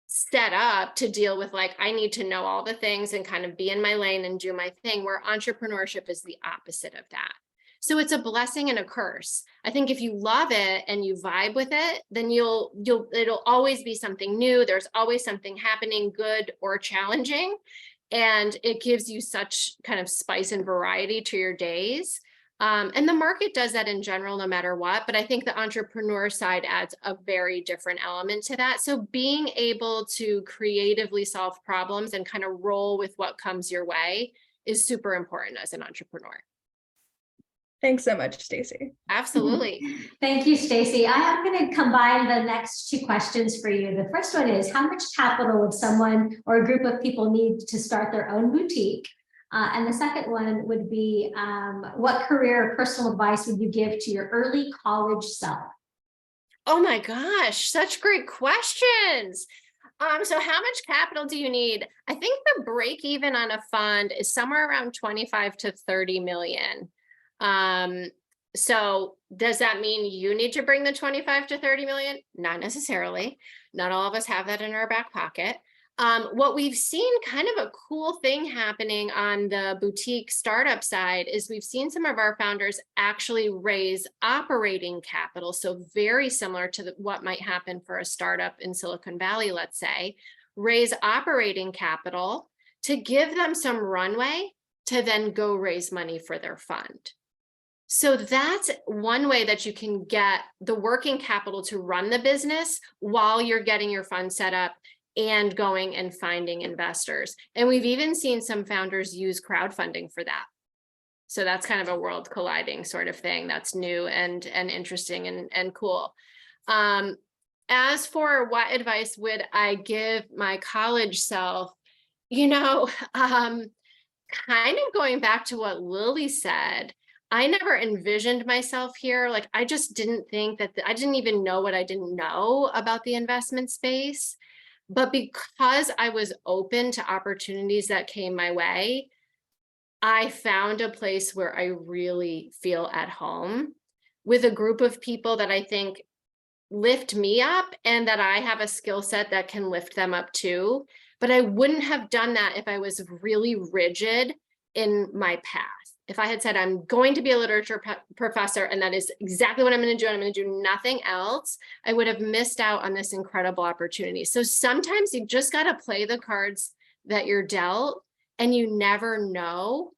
set up to deal with, like, I need to know all the things and kind of be in my lane and do my thing, where entrepreneurship is the opposite of that. So it's a blessing and a curse. I think if you love it and you vibe with it, then it'll always be something new. There's always something happening, good or challenging. And it gives you such kind of spice and variety to your days. And the market does that in general, no matter what. But I think the entrepreneur side adds a very different element to that. So being able to creatively solve problems and kind of roll with what comes your way is super important as an entrepreneur. Thanks so much, Stacy. Absolutely. Thank you, Stacy. I am going to combine the next two questions for you. The first one is, how much capital would someone or a group of people need to start their own boutique? And the second one would be, what career or personal advice would you give to your early college self? Oh my gosh, such great questions. So how much capital do you need? I think the break even on a fund is somewhere around 25 to 30 million. So does that mean you need to bring the 25 to 30 million? Not necessarily. Not all of us have that in our back pocket. What we've seen, kind of a cool thing happening on the boutique startup side, is we've seen some of our founders actually raise operating capital. So very similar to what might happen for a startup in Silicon Valley, let's say, raise operating capital to give them some runway to then go raise money for their fund. So that's one way that you can get the working capital to run the business while you're getting your fund set up and going and finding investors. And we've even seen some founders use crowdfunding for that. So that's kind of a world colliding sort of thing that's new and interesting and cool. As for what advice would I give my college self, you know, kind of going back to what Lily said, I never envisioned myself here. Like, I just didn't think that, I didn't even know what I didn't know about the investment space. But because I was open to opportunities that came my way, I found a place where I really feel at home with a group of people that I think lift me up and that I have a skill set that can lift them up too. But I wouldn't have done that if I was really rigid in my path. If I had said, I'm going to be a literature professor and that is exactly what I'm going to do, and I'm going to do nothing else, I would have missed out on this incredible opportunity. So sometimes you just got to play the cards that you're dealt, and you never know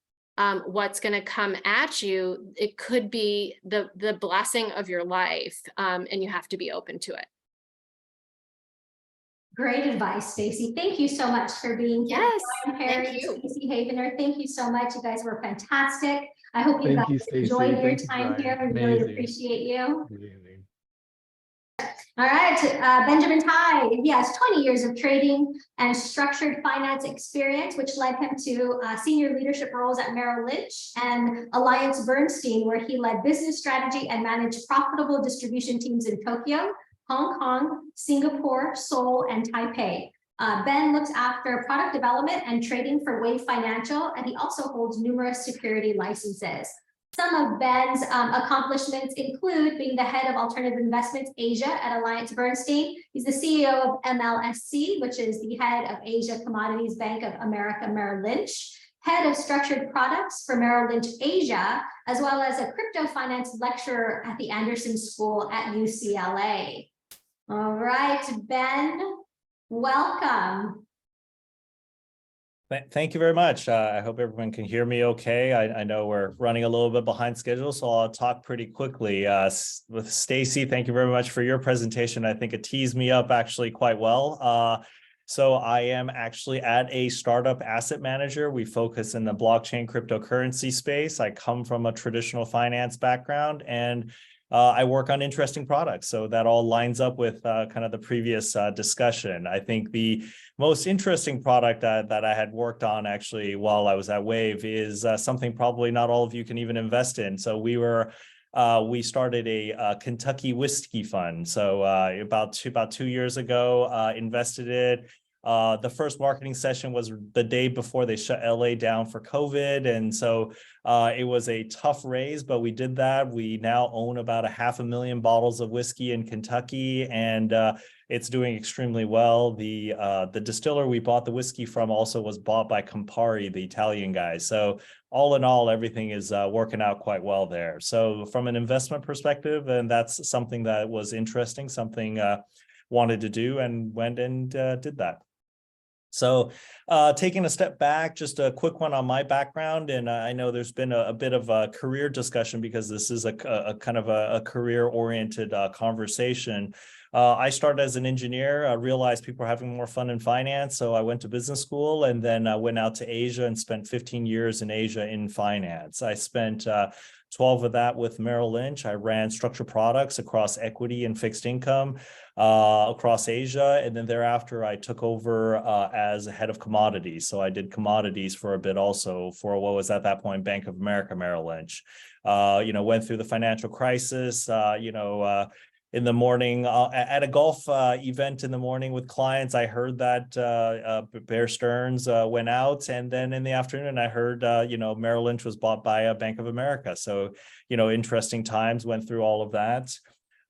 what's going to come at you. It could be the blessing of your life, and you have to be open to it. Great advice, Stacey. Thank you so much for being here. Yes, Brian Perry, thank you. Stacey Havener, thank you so much. You guys were fantastic. I hope you Thank you, guys Stacey. enjoyed your Thank you, time Brian. here. We really Amazing. appreciate you. Amazing. All right, Benjamin Tai, he has 20 years of trading and structured finance experience, which led him to senior leadership roles at Merrill Lynch and AllianceBernstein, where he led business strategy and managed profitable distribution teams in Tokyo, Hong Kong, Singapore, Seoul, and Taipei. Ben looks after product development and trading for Wave Financial, and he also holds numerous security licenses. Some of Ben's accomplishments include being the head of alternative investments Asia at AllianceBernstein. He's the CEO of MLSC, which is the head of Asia Commodities Bank of America Merrill Lynch, head of structured products for Merrill Lynch Asia, as well as a crypto finance lecturer at the Anderson School at UCLA. All right, Ben, welcome. Thank you very much. I hope everyone can hear me okay. I know we're running a little bit behind schedule, so I'll talk pretty quickly. With Stacey, thank you very much for your presentation. I think it teased me up actually quite well. So I am actually at a startup asset manager. We focus in the blockchain cryptocurrency space. I come from a traditional finance background, and I work on interesting products. So that all lines up with kind of the previous discussion. I think the most interesting product that I had worked on actually while I was at Wave is something probably not all of you can even invest in. So we started a Kentucky whiskey fund. So about 2 years ago, invested it. The first marketing session was the day before they shut LA down for COVID. And so it was a tough raise, but we did that. We now own about 500,000 bottles of whiskey in Kentucky, and it's doing extremely well. The distiller we bought the whiskey from also was bought by Campari, the Italian guys. So all in all, everything is working out quite well there. So from an investment perspective, and that's something that was interesting, something wanted to do, and went and did that. So taking a step back, just a quick one on my background. And I know there's been a bit of a career discussion because this is a kind of a career-oriented conversation. I started as an engineer. I realized people are having more fun in finance. So I went to business school, and then I went out to Asia and spent 15 years in Asia in finance. I spent 12 of that with Merrill Lynch. I ran structured products across equity and fixed income across Asia. And then thereafter, I took over as a head of commodities. So I did commodities for a bit also for what was at that point Bank of America Merrill Lynch. Went through the financial crisis, in the morning at a golf event in the morning with clients. I heard that Bear Stearns went out, and then in the afternoon I heard Merrill Lynch was bought by Bank of America. So interesting times, went through all of that.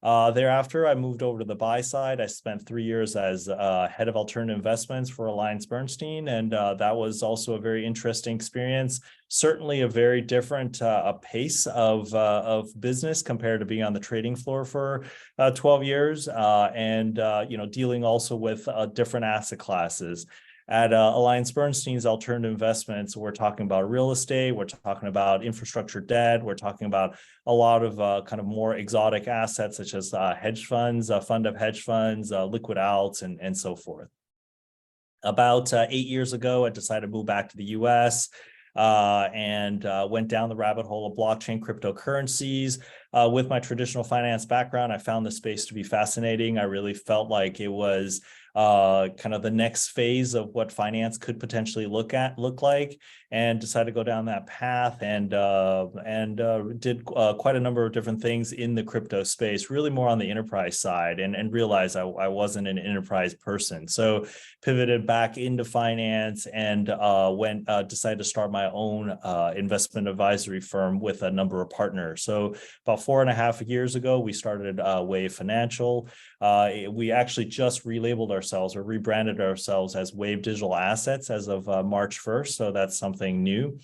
Thereafter, I moved over to the buy side. I spent 3 years as head of alternative investments for AllianceBernstein, and that was also a very interesting experience. Certainly a very different pace of business compared to being on the trading floor for 12 years, and dealing also with different asset classes. At AllianceBernstein's alternative investments, we're talking about real estate, we're talking about infrastructure debt, we're talking about a lot of kind of more exotic assets such as hedge funds, fund of hedge funds, liquid alts, and so forth. About 8 years ago, I decided to move back to the US. and went down the rabbit hole of blockchain cryptocurrencies. With my traditional finance background, I found the space to be fascinating. I really felt like it was kind of the next phase of what finance could potentially look like, and decided to go down that path, and did quite a number of different things in the crypto space, really more on the enterprise side, and realized I wasn't an enterprise person. So pivoted back into finance and decided to start my own investment advisory firm with a number of partners. So about 4.5 years ago, we started Wave Financial. We actually just relabeled ourselves or rebranded ourselves as Wave Digital Assets as of March 1st. So that's something new.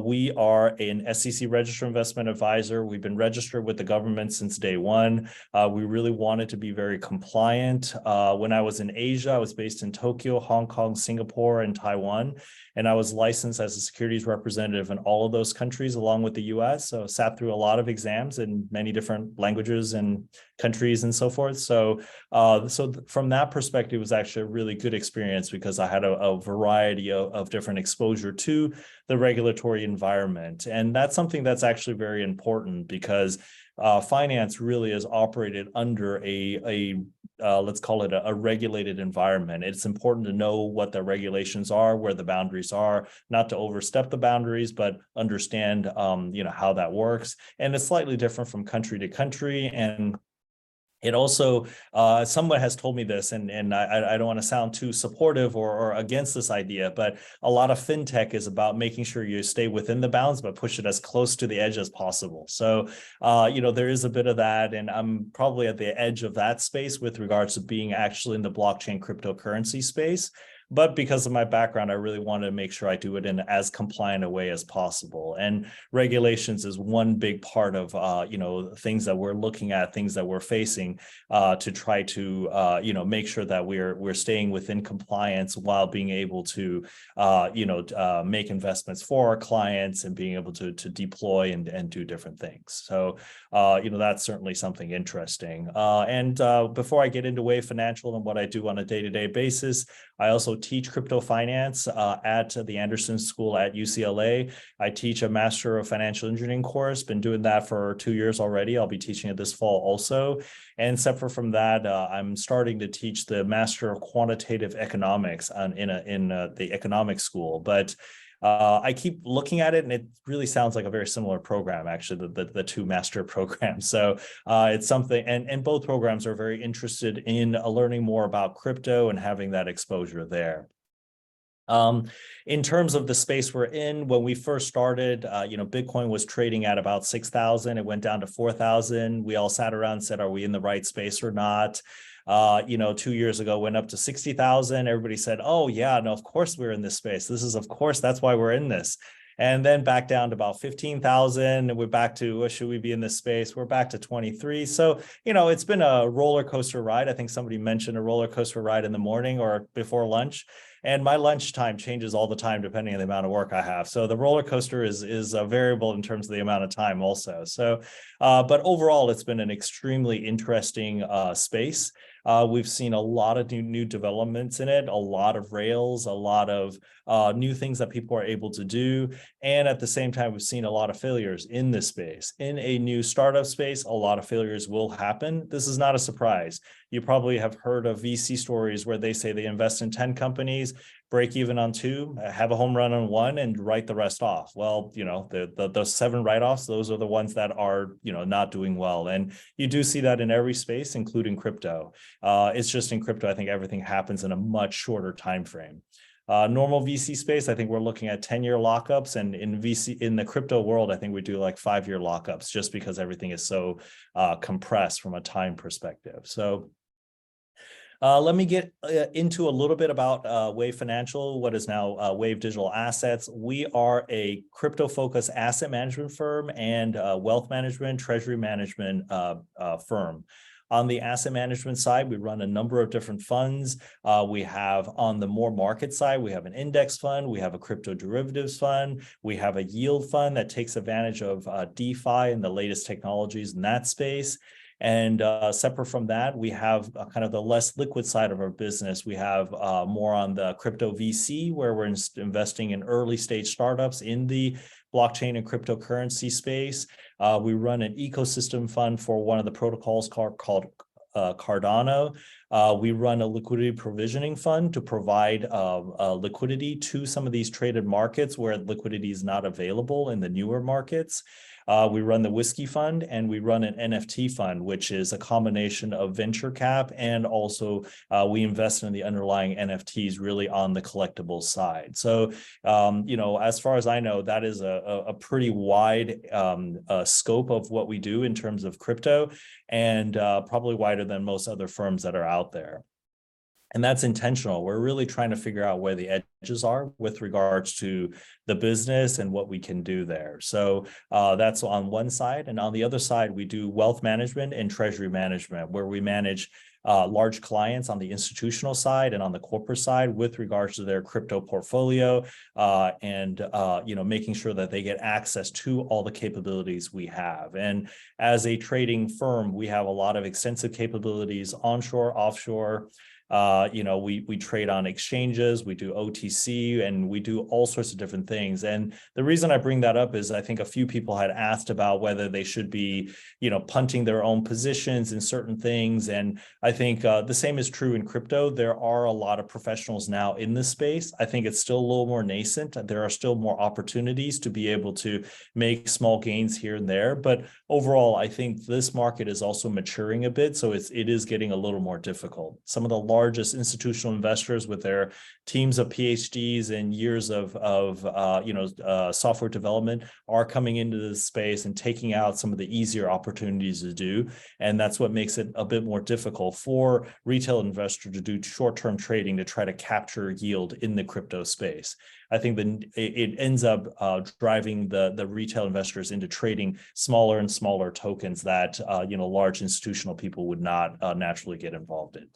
We are an SEC registered investment advisor. We've been registered with the government since day one. We really wanted to be very compliant. When I was in Asia, I was based in Tokyo, Hong Kong, Singapore, and Taiwan. And I was licensed as a securities representative in all of those countries, along with the US. So sat through a lot of exams in many different languages and countries and so forth. So from that perspective, it was actually a really good experience because I had a variety of different exposure to the regulatory environment. And that's something that's actually very important because finance really is operated under let's call it a regulated environment. It's important to know what the regulations are, where the boundaries are, not to overstep the boundaries, but understand how that works. And it's slightly different from country to country. And it also, someone has told me this, and I don't want to sound too supportive or against this idea, but a lot of fintech is about making sure you stay within the bounds, but push it as close to the edge as possible. So, there is a bit of that, and I'm probably at the edge of that space with regards to being actually in the blockchain cryptocurrency space. But because of my background, I really wanted to make sure I do it in as compliant a way as possible. And regulations is one big part of, things that we're looking at, things that we're facing to try to, make sure that we're staying within compliance while being able to, make investments for our clients and being able to deploy and do different things. So, that's certainly something interesting. And before I get into Wave Financial and what I do on a day-to-day basis, I also teach crypto finance at the Anderson School at UCLA. I teach a Master of Financial Engineering course, been doing that for 2 years already. I'll be teaching it this fall also. And separate from that, I'm starting to teach the Master of Quantitative Economics in the economics school. But I keep looking at it, and it really sounds like a very similar program, actually, the two master programs. So it's something, and both programs are very interested in learning more about crypto and having that exposure there. In terms of the space we're in, when we first started, Bitcoin was trading at about 6,000. It went down to 4,000. We all sat around and said, are we in the right space or not? 2 years ago went up to 60,000. Everybody said, oh yeah, no, of course we're in this space. That's why we're in this. And then back down to about 15,000, and we're back to, should we be in this space? We're back to 23. So, it's been a roller coaster ride. I think somebody mentioned a roller coaster ride in the morning or before lunch. And my lunchtime changes all the time, depending on the amount of work I have. So the roller coaster is a variable in terms of the amount of time also. So, but overall, it's been an extremely interesting space. We've seen a lot of new developments in it, a lot of rails, a lot of new things that people are able to do. And at the same time, we've seen a lot of failures in this space. In a new startup space, a lot of failures will happen. This is not a surprise. You probably have heard of VC stories where they say they invest in 10 companies, break even on 2, have a home run on 1, and write the rest off. Well, the 7 write-offs, those are the ones that are, not doing well. And you do see that in every space, including crypto. It's just in crypto, I think everything happens in a much shorter time frame. Normal VC space, I think we're looking at 10-year lockups, and in the crypto world, I think we do like 5-year lockups just because everything is so compressed from a time perspective. So let me get into a little bit about Wave Financial, what is now Wave Digital Assets. We are a crypto-focused asset management firm and wealth management, treasury management firm. On the asset management side, we run a number of different funds. We have on the more market side, we have an index fund, we have a crypto derivatives fund, we have a yield fund that takes advantage of DeFi and the latest technologies in that space. And separate from that, we have kind of the less liquid side of our business. We have more on the crypto VC, where we're investing in early stage startups in the blockchain and cryptocurrency space. We run an ecosystem fund for one of the protocols called Cardano. We run a liquidity provisioning fund to provide liquidity to some of these traded markets where liquidity is not available in the newer markets. We run the Whiskey Fund, and we run an NFT fund, which is a combination of venture cap, and also we invest in the underlying NFTs really on the collectible side. So, as far as I know, that is a pretty wide scope of what we do in terms of crypto, and probably wider than most other firms that are out there. And that's intentional. We're really trying to figure out where the edges are with regards to the business and what we can do there. So that's on one side. And on the other side, we do wealth management and treasury management, where we manage large clients on the institutional side and on the corporate side with regards to their crypto portfolio, and making sure that they get access to all the capabilities we have. And as a trading firm, we have a lot of extensive capabilities onshore, offshore. We trade on exchanges, we do OTC, and we do all sorts of different things. And the reason I bring that up is I think a few people had asked about whether they should be, punting their own positions in certain things. And I think the same is true in crypto. There are a lot of professionals now in this space. I think it's still a little more nascent. There are still more opportunities to be able to make small gains here and there. But overall, I think this market is also maturing a bit. So it is getting a little more difficult. Some of the largest institutional investors with their teams of PhDs and years of software development are coming into this space and taking out some of the easier opportunities to do. And that's what makes it a bit more difficult for retail investors to do short-term trading to try to capture yield in the crypto space. I think it ends up driving the retail investors into trading smaller and smaller tokens that large institutional people would not naturally get involved in.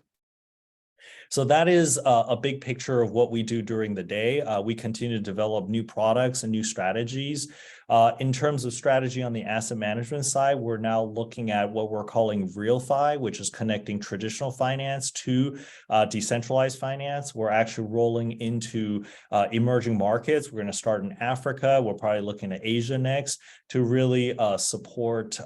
So that is a big picture of what we do during the day. We continue to develop new products and new strategies. In terms of strategy on the asset management side, we're now looking at what we're calling RealFi, which is connecting traditional finance to decentralized finance. We're actually rolling into emerging markets. We're going to start in Africa. We're probably looking at Asia next to really support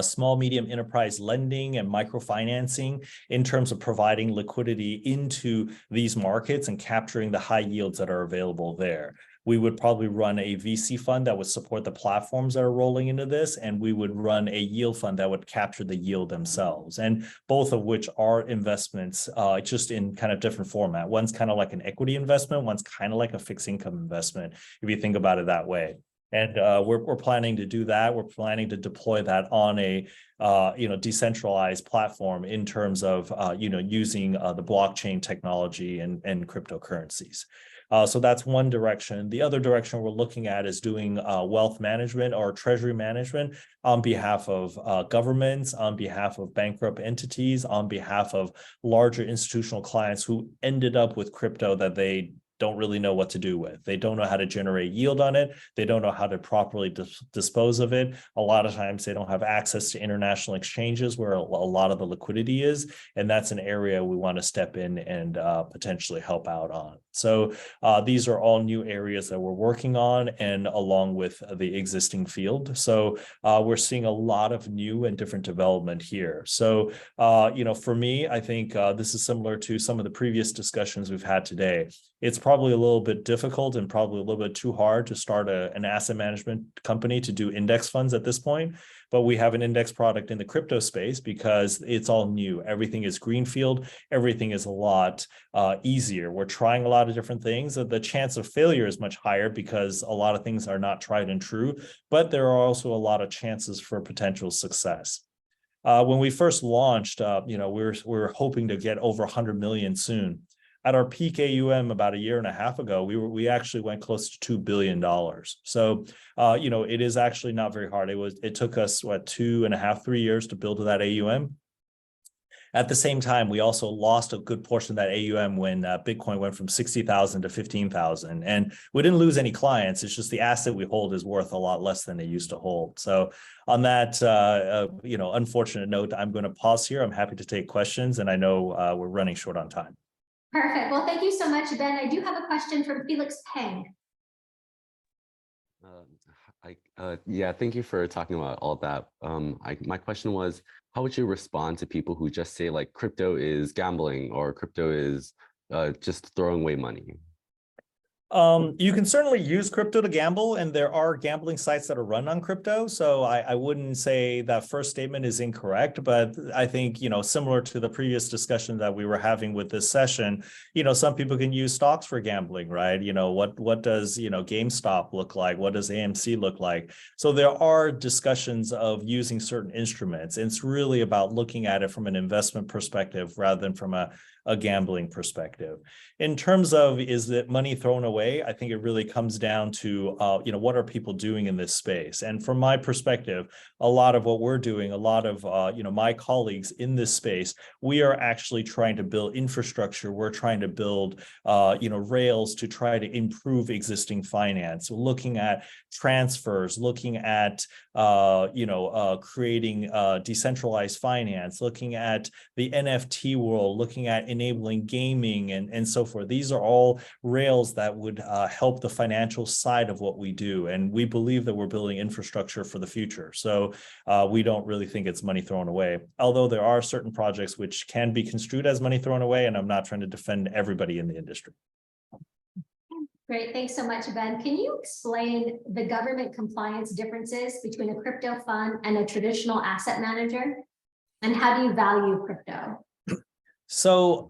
small, medium enterprise lending and microfinancing in terms of providing liquidity into these markets and capturing the high yields that are available there. We would probably run a VC fund that would support the platforms that are rolling into this, and we would run a yield fund that would capture the yield themselves, and both of which are investments just in kind of different format. One's kind of like an equity investment, one's kind of like a fixed income investment, if you think about it that way. And we're planning to do that. We're planning to deploy that on a decentralized platform in terms of using the blockchain technology and cryptocurrencies. So that's one direction. The other direction we're looking at is doing wealth management or treasury management on behalf of governments, on behalf of bankrupt entities, on behalf of larger institutional clients who ended up with crypto that they don't really know what to do with. They don't know how to generate yield on it. They don't know how to properly dispose of it. A lot of times they don't have access to international exchanges where a lot of the liquidity is. And that's an area we want to step in and potentially help out on. So these are all new areas that we're working on, and along with the existing field. So we're seeing a lot of new and different development here. So, for me, I think this is similar to some of the previous discussions we've had today. It's probably a little bit difficult and probably a little bit too hard to start an asset management company to do index funds at this point. But we have an index product in the crypto space because it's all new. Everything is greenfield. Everything is a lot easier. We're trying a lot of different things. The chance of failure is much higher because a lot of things are not tried and true, but there are also a lot of chances for potential success. When we first launched, we were hoping to get over 100 million soon. At our peak AUM about a year and a half ago, we actually went close to $2 billion. So, it is actually not very hard. It took us 2.5, 3 years to build that AUM. At the same time, we also lost a good portion of that AUM when Bitcoin went from 60,000 to 15,000. And we didn't lose any clients. It's just the asset we hold is worth a lot less than it used to hold. So on that, unfortunate note, I'm going to pause here. I'm happy to take questions, and I know we're running short on time. Perfect. Well, thank you so much, Ben. I do have a question from Felix Peng. Yeah, thank you for talking about all that. My question was, how would you respond to people who just say like crypto is gambling or crypto is just throwing away money? You can certainly use crypto to gamble, and there are gambling sites that are run on crypto. So I wouldn't say that first statement is incorrect, but I think, similar to the previous discussion that we were having with this session, some people can use stocks for gambling, right? What does, GameStop look like? What does AMC look like? So there are discussions of using certain instruments. It's really about looking at it from an investment perspective rather than from a gambling perspective. In terms of, is it money thrown away? I think it really comes down to, what are people doing in this space? And from my perspective, a lot of what we're doing, a lot of, my colleagues in this space, we are actually trying to build infrastructure. We're trying to build, rails to try to improve existing finance, looking at transfers, looking at, creating decentralized finance, looking at the NFT world, looking at enabling gaming and so forth. These are all rails that would help the financial side of what we do. And we believe that we're building infrastructure for the future. So we don't really think it's money thrown away, although there are certain projects which can be construed as money thrown away. And I'm not trying to defend everybody in the industry. Great, thanks so much, Ben. Can you explain the government compliance differences between a crypto fund and a traditional asset manager? And how do you value crypto? So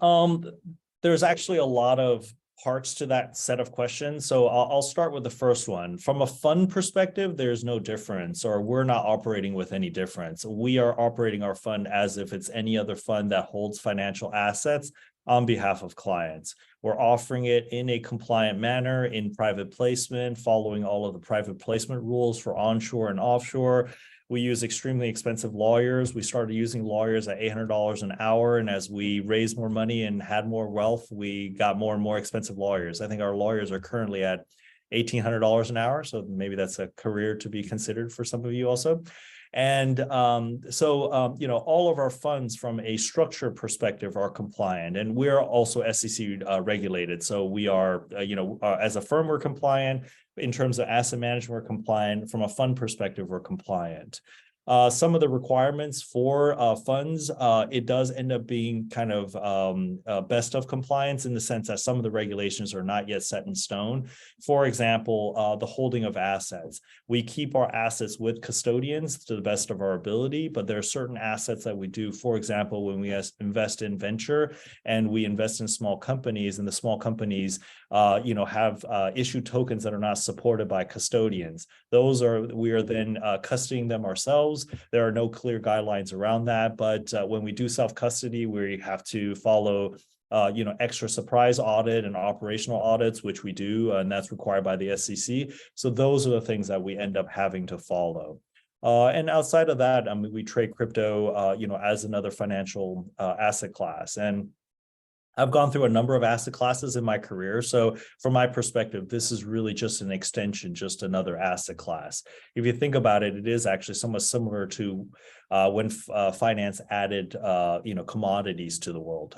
there's actually a lot of parts to that set of questions. So I'll start with the first one. From a fund perspective, there's no difference, or we're not operating with any difference. We are operating our fund as if it's any other fund that holds financial assets on behalf of clients. We're offering it in a compliant manner in private placement, following all of the private placement rules for onshore and offshore. We use extremely expensive lawyers. We started using lawyers at $800 an hour. And as we raised more money and had more wealth, we got more and more expensive lawyers. I think our lawyers are currently at $1,800 an hour. So maybe that's a career to be considered for some of you also. And all of our funds from a structure perspective are compliant, and we're also SEC regulated. So we are, as a firm, we're compliant. In terms of asset management, we're compliant. From a fund perspective, we're compliant. Some of the requirements for funds, it does end up being kind of best of compliance in the sense that some of the regulations are not yet set in stone. For example, the holding of assets. We keep our assets with custodians to the best of our ability, but there are certain assets that we do. For example, when we invest in venture and we invest in small companies, and the small companies, have issued tokens that are not supported by custodians. We are then custodying them ourselves. There are no clear guidelines around that, but when we do self-custody, we have to follow extra surprise audit and operational audits, which we do, and that's required by the SEC. So those are the things that we end up having to follow. And outside of that, we trade crypto, as another financial asset class. And I've gone through a number of asset classes in my career. So from my perspective, this is really just an extension, just another asset class. If you think about it, it is actually somewhat similar to when finance added, commodities to the world.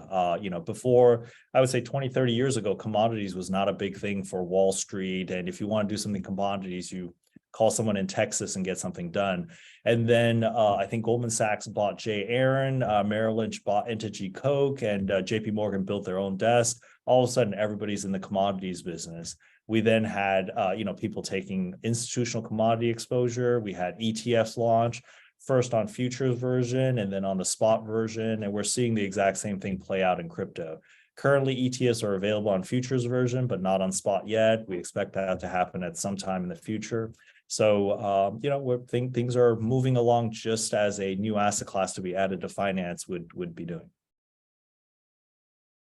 Before, I would say 20, 30 years ago, commodities was not a big thing for Wall Street. And if you want to do something commodities, you call someone in Texas and get something done. And then I think Goldman Sachs bought J. Aron, Merrill Lynch bought Entergy Coke, and JP Morgan built their own desk. All of a sudden, everybody's in the commodities business. We then had, people taking institutional commodity exposure. We had ETFs launch, first on futures version and then on the spot version. And we're seeing the exact same thing play out in crypto. Currently, ETFs are available on futures version, but not on spot yet. We expect that to happen at some time in the future. So, things are moving along just as a new asset class to be added to finance would be doing.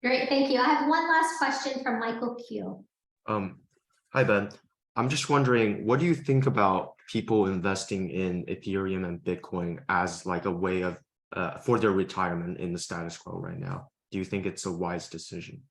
Great, thank you. I have one last question from Michael Q. Hi, Ben. I'm just wondering, what do you think about people investing in Ethereum and Bitcoin as like a way of for their retirement in the status quo right now? Do you think it's a wise decision?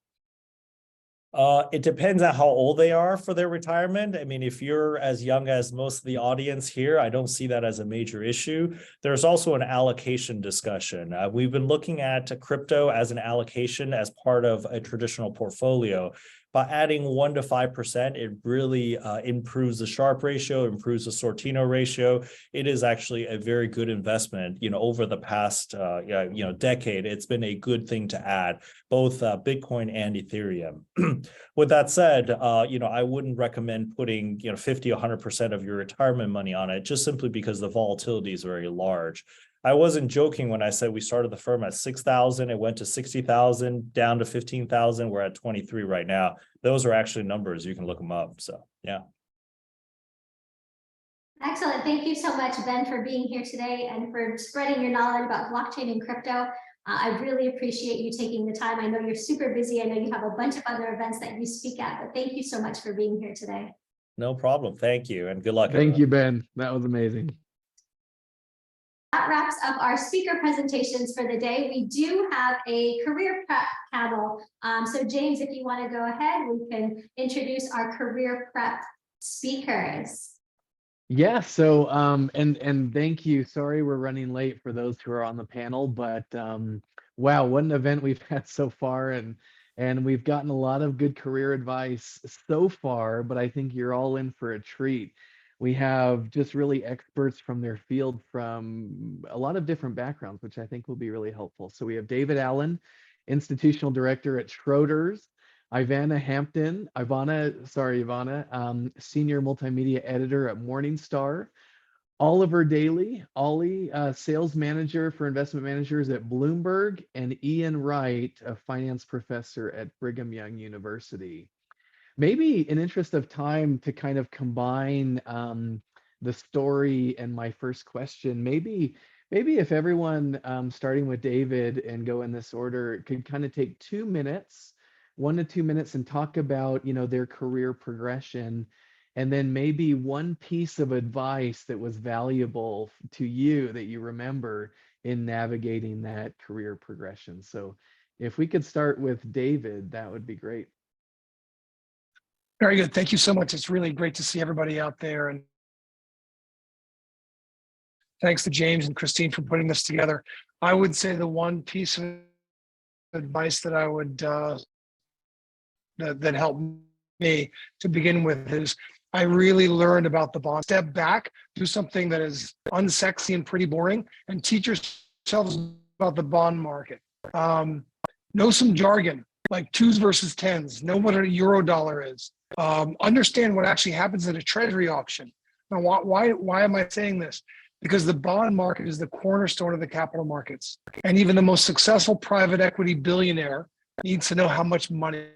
It depends on how old they are for their retirement. I mean, if you're as young as most of the audience here, I don't see that as a major issue. There's also an allocation discussion. We've been looking at crypto as an allocation as part of a traditional portfolio. By adding 1 to 5%, it really improves the Sharpe ratio, improves the Sortino ratio. It is actually a very good investment. Over the past decade, it's been a good thing to add, both Bitcoin and Ethereum. With that said, I wouldn't recommend putting 50, 100% of your retirement money on it, just simply because the volatility is very large. I wasn't joking when I said we started the firm at 6,000, it went to 60,000, down to 15,000. We're at 23 right now. Those are actually numbers. You can look them up. So, yeah. Excellent. Thank you so much, Ben, for being here today and for spreading your knowledge about blockchain and crypto. I really appreciate you taking the time. I know you're super busy. I know you have a bunch of other events that you speak at, but thank you so much for being here today. No problem. Thank you. And good luck. Thank you, Ben. That was amazing. That wraps up our speaker presentations for the day. We do have a career prep panel. So James, if you want to go ahead, we can introduce our career prep speakers. Yeah, so and thank you. Sorry we're running late for those who are on the panel, but wow, what an event we've had so far, and we've gotten a lot of good career advice so far, but I think you're all in for a treat. We have just really experts from their field from a lot of different backgrounds, which I think will be really helpful. So we have David Allen, Institutional Director at Schroders, Ivana, Senior Multimedia Editor at Morningstar, Oliver Daly, Ollie, Sales Manager for Investment Managers at Bloomberg, and Ian Wright, a Finance Professor at Brigham Young University. Maybe in interest of time to kind of combine the story and my first question, maybe if everyone, starting with David and go in this order, could kind of take 2 minutes, 1 to 2 minutes, and talk about their career progression, and then maybe one piece of advice that was valuable to you that you remember in navigating that career progression. So if we could start with David, that would be great. Very good. Thank you so much. It's really great to see everybody out there. And thanks to James and Christine for putting this together. I would say the one piece of advice that I would that helped me to begin with is I really learned about the bond. Step back, do something that is unsexy and pretty boring, and teach yourselves about the bond market. Know some jargon like 2s versus 10s. Know what a euro dollar is. Understand what actually happens at a treasury auction. Now, why am I saying this? Because the bond market is the cornerstone of the capital markets. And even the most successful private equity billionaire needs to know how much money.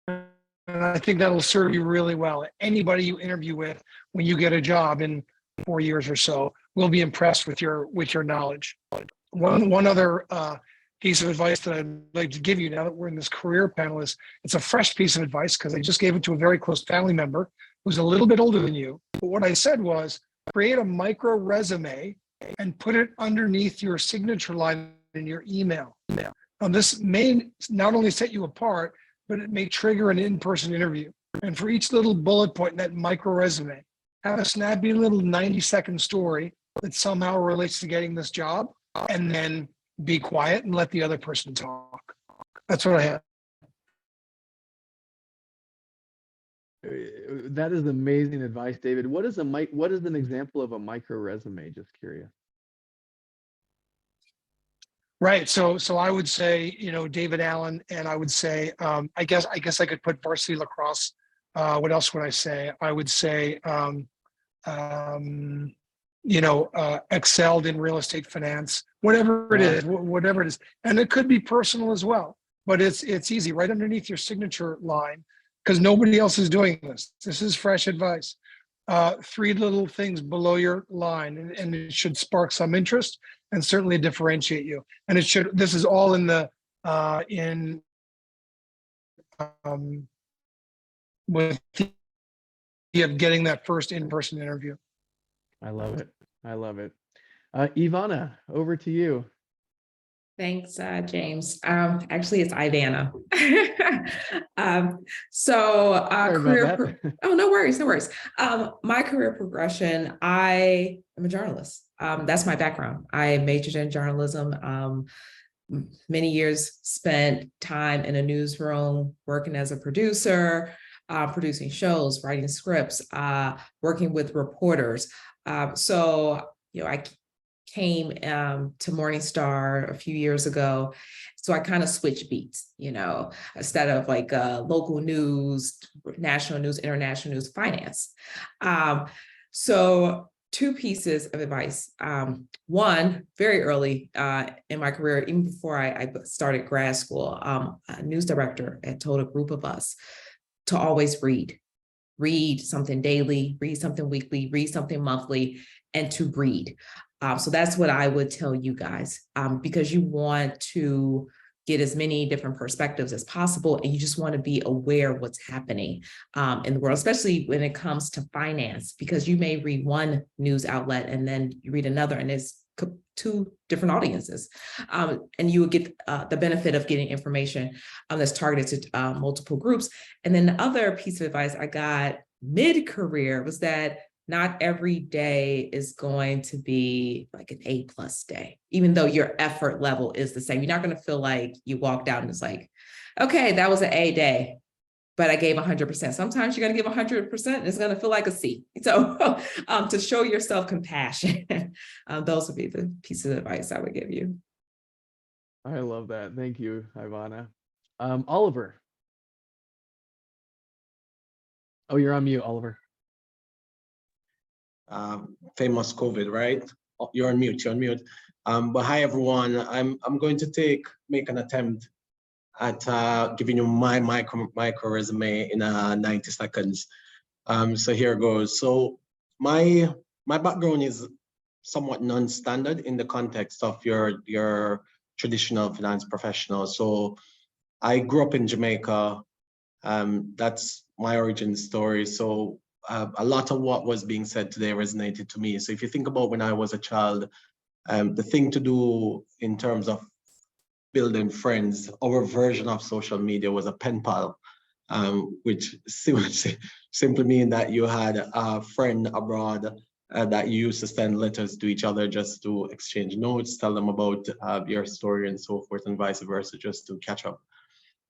And I think that'll serve you really well. Anybody you interview with when you get a job in 4 years or so will be impressed with your knowledge. One other piece of advice that I'd like to give you now that we're in this career panel is it's a fresh piece of advice because I just gave it to a very close family member who's a little bit older than you. But what I said was create a micro resume and put it underneath your signature line in your email. Now this may not only set you apart, but it may trigger an in-person interview. And for each little bullet point in that micro resume, have a snappy little 90-second story that somehow relates to getting this job, and then be quiet and let the other person talk. That's what I have. That is amazing advice, David. What is an example of a micro resume? Just curious. Right. So I would say, David Allen, and I would say, I guess I could put varsity lacrosse. What else would I say? I would say, excelled in real estate finance, whatever it is. And it could be personal as well, but it's easy right underneath your signature line because nobody else is doing this. This is fresh advice. 3 little things below your line, and it should spark some interest and certainly differentiate you. And this is all in the, with the of getting that first in-person interview. I love it. I love it. Ivana, over to you. Thanks, James. Actually, it's Ivana. Sorry about that. Oh, no worries, no worries. My career progression, I am a journalist. That's my background. I majored in journalism. Many years spent time in a newsroom, working as a producer, producing shows, writing scripts, working with reporters. I came to Morningstar a few years ago. So I kind of switched beats, instead of like local news, national news, international news, finance. So two pieces of advice. One, very early in my career, even before I started grad school, a news director had told a group of us to always read something daily, read something weekly, read something monthly, and to read. So that's what I would tell you guys, because you want to get as many different perspectives as possible, and you just want to be aware of what's happening in the world, especially when it comes to finance, because you may read one news outlet and then you read another, and it's two different audiences, and you would get the benefit of getting information that's targeted to multiple groups. And then the other piece of advice I got mid-career was that not every day is going to be like an A+ day, even though your effort level is the same. You're not going to feel like you walked out and it's like, okay, that was an A day, but I gave 100%. Sometimes you're going to give 100% and it's going to feel like a C. So to show yourself compassion, those would be the pieces of advice I would give you. I love that. Thank you, Ivana. Oliver. Oh, you're on mute, Oliver. Famous COVID, right? Oh, you're on mute. You're on mute. But hi everyone. I'm going to make an attempt at giving you my micro resume in 90 seconds. So here goes. So my background is somewhat non-standard in the context of your traditional finance professional. So I grew up in Jamaica. That's my origin story. So a lot of what was being said today resonated to me. So if you think about when I was a child, the thing to do in terms of building friends, our version of social media was a pen pal, which simply mean that you had a friend abroad that you used to send letters to each other just to exchange notes, tell them about your story and so forth, and vice versa, just to catch up.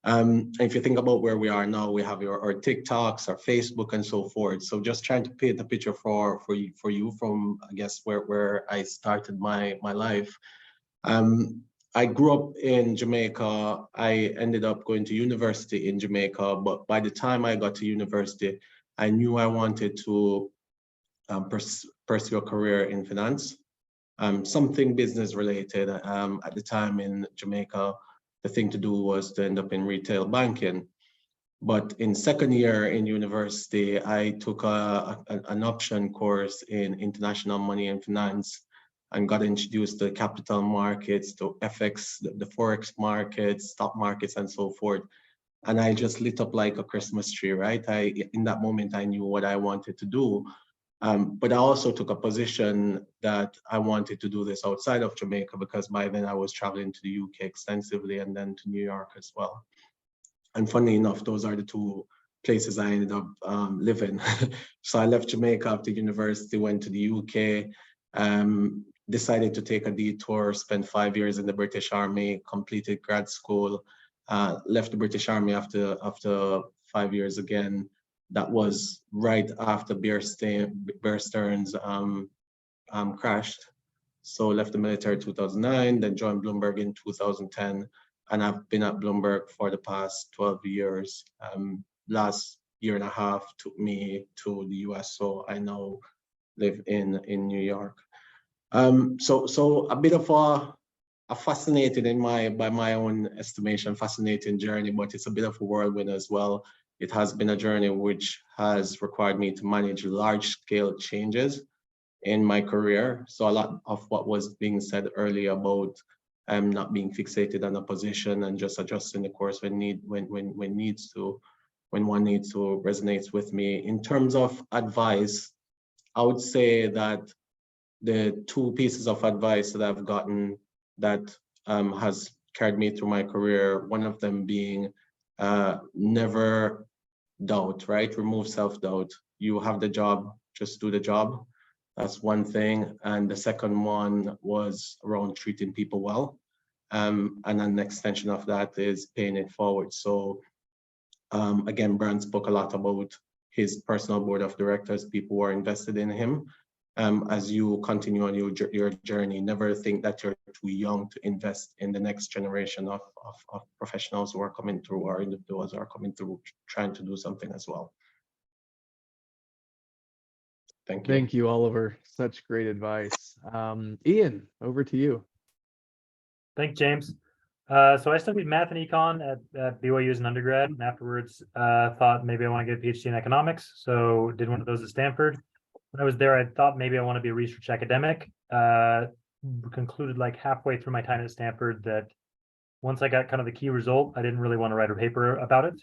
If you think about where we are now, we have our TikToks, our Facebook, and so forth. So just trying to paint a picture for you from, I guess, where I started my life. I grew up in Jamaica. I ended up going to university in Jamaica, but by the time I got to university, I knew I wanted to pursue a career in finance, something business related. At the time in Jamaica, the thing to do was to end up in retail banking. But in second year in university, I took an option course in international money and finance and got introduced to capital markets, to FX, the Forex markets, stock markets, and so forth. And I just lit up like a Christmas tree, right? In that moment, I knew what I wanted to do. But I also took a position that I wanted to do this outside of Jamaica, because by then I was traveling to the UK extensively and then to New York as well. And funny enough, those are the two places I ended up living. So I left Jamaica after university, went to the UK, decided to take a detour, spent 5 years in the British Army, completed grad school, left the British Army after 5 years again. That was right after Bear Stearns crashed. So left the military in 2009, then joined Bloomberg in 2010. And I've been at Bloomberg for the past 12 years. Last year and a half took me to the US, so I now live in New York. So a bit of a fascinating, by my own estimation, fascinating journey, but it's a bit of a whirlwind as well. It has been a journey which has required me to manage large-scale changes in my career. So a lot of what was being said earlier about not being fixated on a position and just adjusting the course when one needs to resonates with me. In terms of advice, I would say that the two pieces of advice that I've gotten that has carried me through my career, one of them being never doubt, right? Remove self-doubt. You have the job, just do the job. That's one thing. And the second one was around treating people well. And an extension of that is paying it forward. So again, Brand spoke a lot about his personal board of directors, people who are invested in him. As you continue on your journey, never think that you're too young to invest in the next generation of professionals who are coming through, or individuals who are coming through trying to do something as well. Thank you. Thank you, Oliver. Such great advice. Ian, over to you. Thanks, James. So I studied math and econ at BYU as an undergrad, and afterwards thought maybe I want to get a PhD in economics. So did one of those at Stanford. When I was there, I thought maybe I want to be a research academic. Concluded like halfway through my time at Stanford that once I got kind of the key result, I didn't really want to write a paper about it.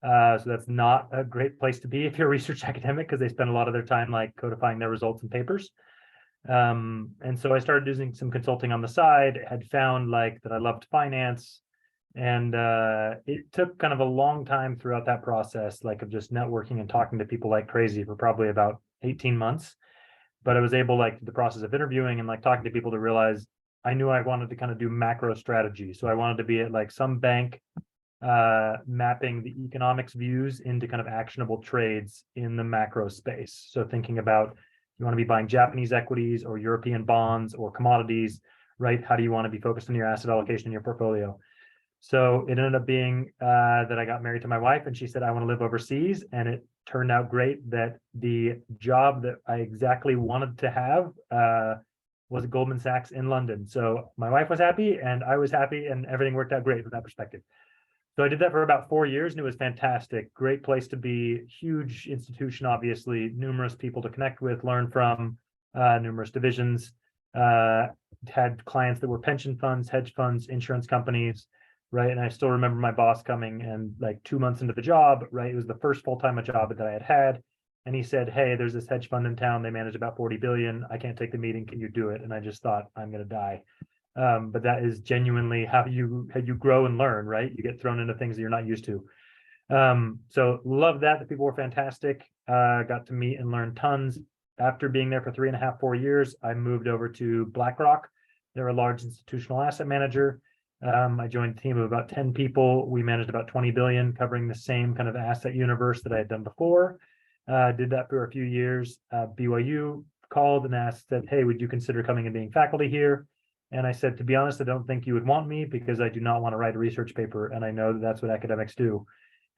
So that's not a great place to be if you're a research academic, because they spend a lot of their time like codifying their results in papers. And so I started doing some consulting on the side, had found like that I loved finance. And it took kind of a long time throughout that process, like of just networking and talking to people like crazy for probably about 18 months. But I was able, like the process of interviewing and like talking to people, to realize I knew I wanted to kind of do macro strategy. So I wanted to be at like some bank mapping the economics views into kind of actionable trades in the macro space. So thinking about, you want to be buying Japanese equities or European bonds or commodities, right? How do you want to be focused on your asset allocation in your portfolio? So it ended up being that I got married to my wife, and she said, I want to live overseas. And it turned out great that the job that I exactly wanted to have was at Goldman Sachs in London. So my wife was happy and I was happy, and everything worked out great from that perspective. So I did that for about 4 years, and it was fantastic. Great place to be, huge institution, obviously, numerous people to connect with, learn from, numerous divisions. Had clients that were pension funds, hedge funds, insurance companies, right? And I still remember my boss coming, and like 2 months into the job, right? It was the first full-time job that I had. And he said, hey, there's this hedge fund in town. They manage about 40 billion. I can't take the meeting. Can you do it? And I just thought, I'm going to die. But that is genuinely how you grow and learn, right? You get thrown into things that you're not used to. So love that. The people were fantastic. Got to meet and learn tons. After being there for 3.5, 4 years, I moved over to BlackRock. They're a large institutional asset manager. I joined a team of about 10 people. We managed about 20 billion, covering the same kind of asset universe that I had done before. Did that for a few years. BYU called and asked, said, hey, would you consider coming and being faculty here? And I said, to be honest, I don't think you would want me, because I do not want to write a research paper. And I know that that's what academics do.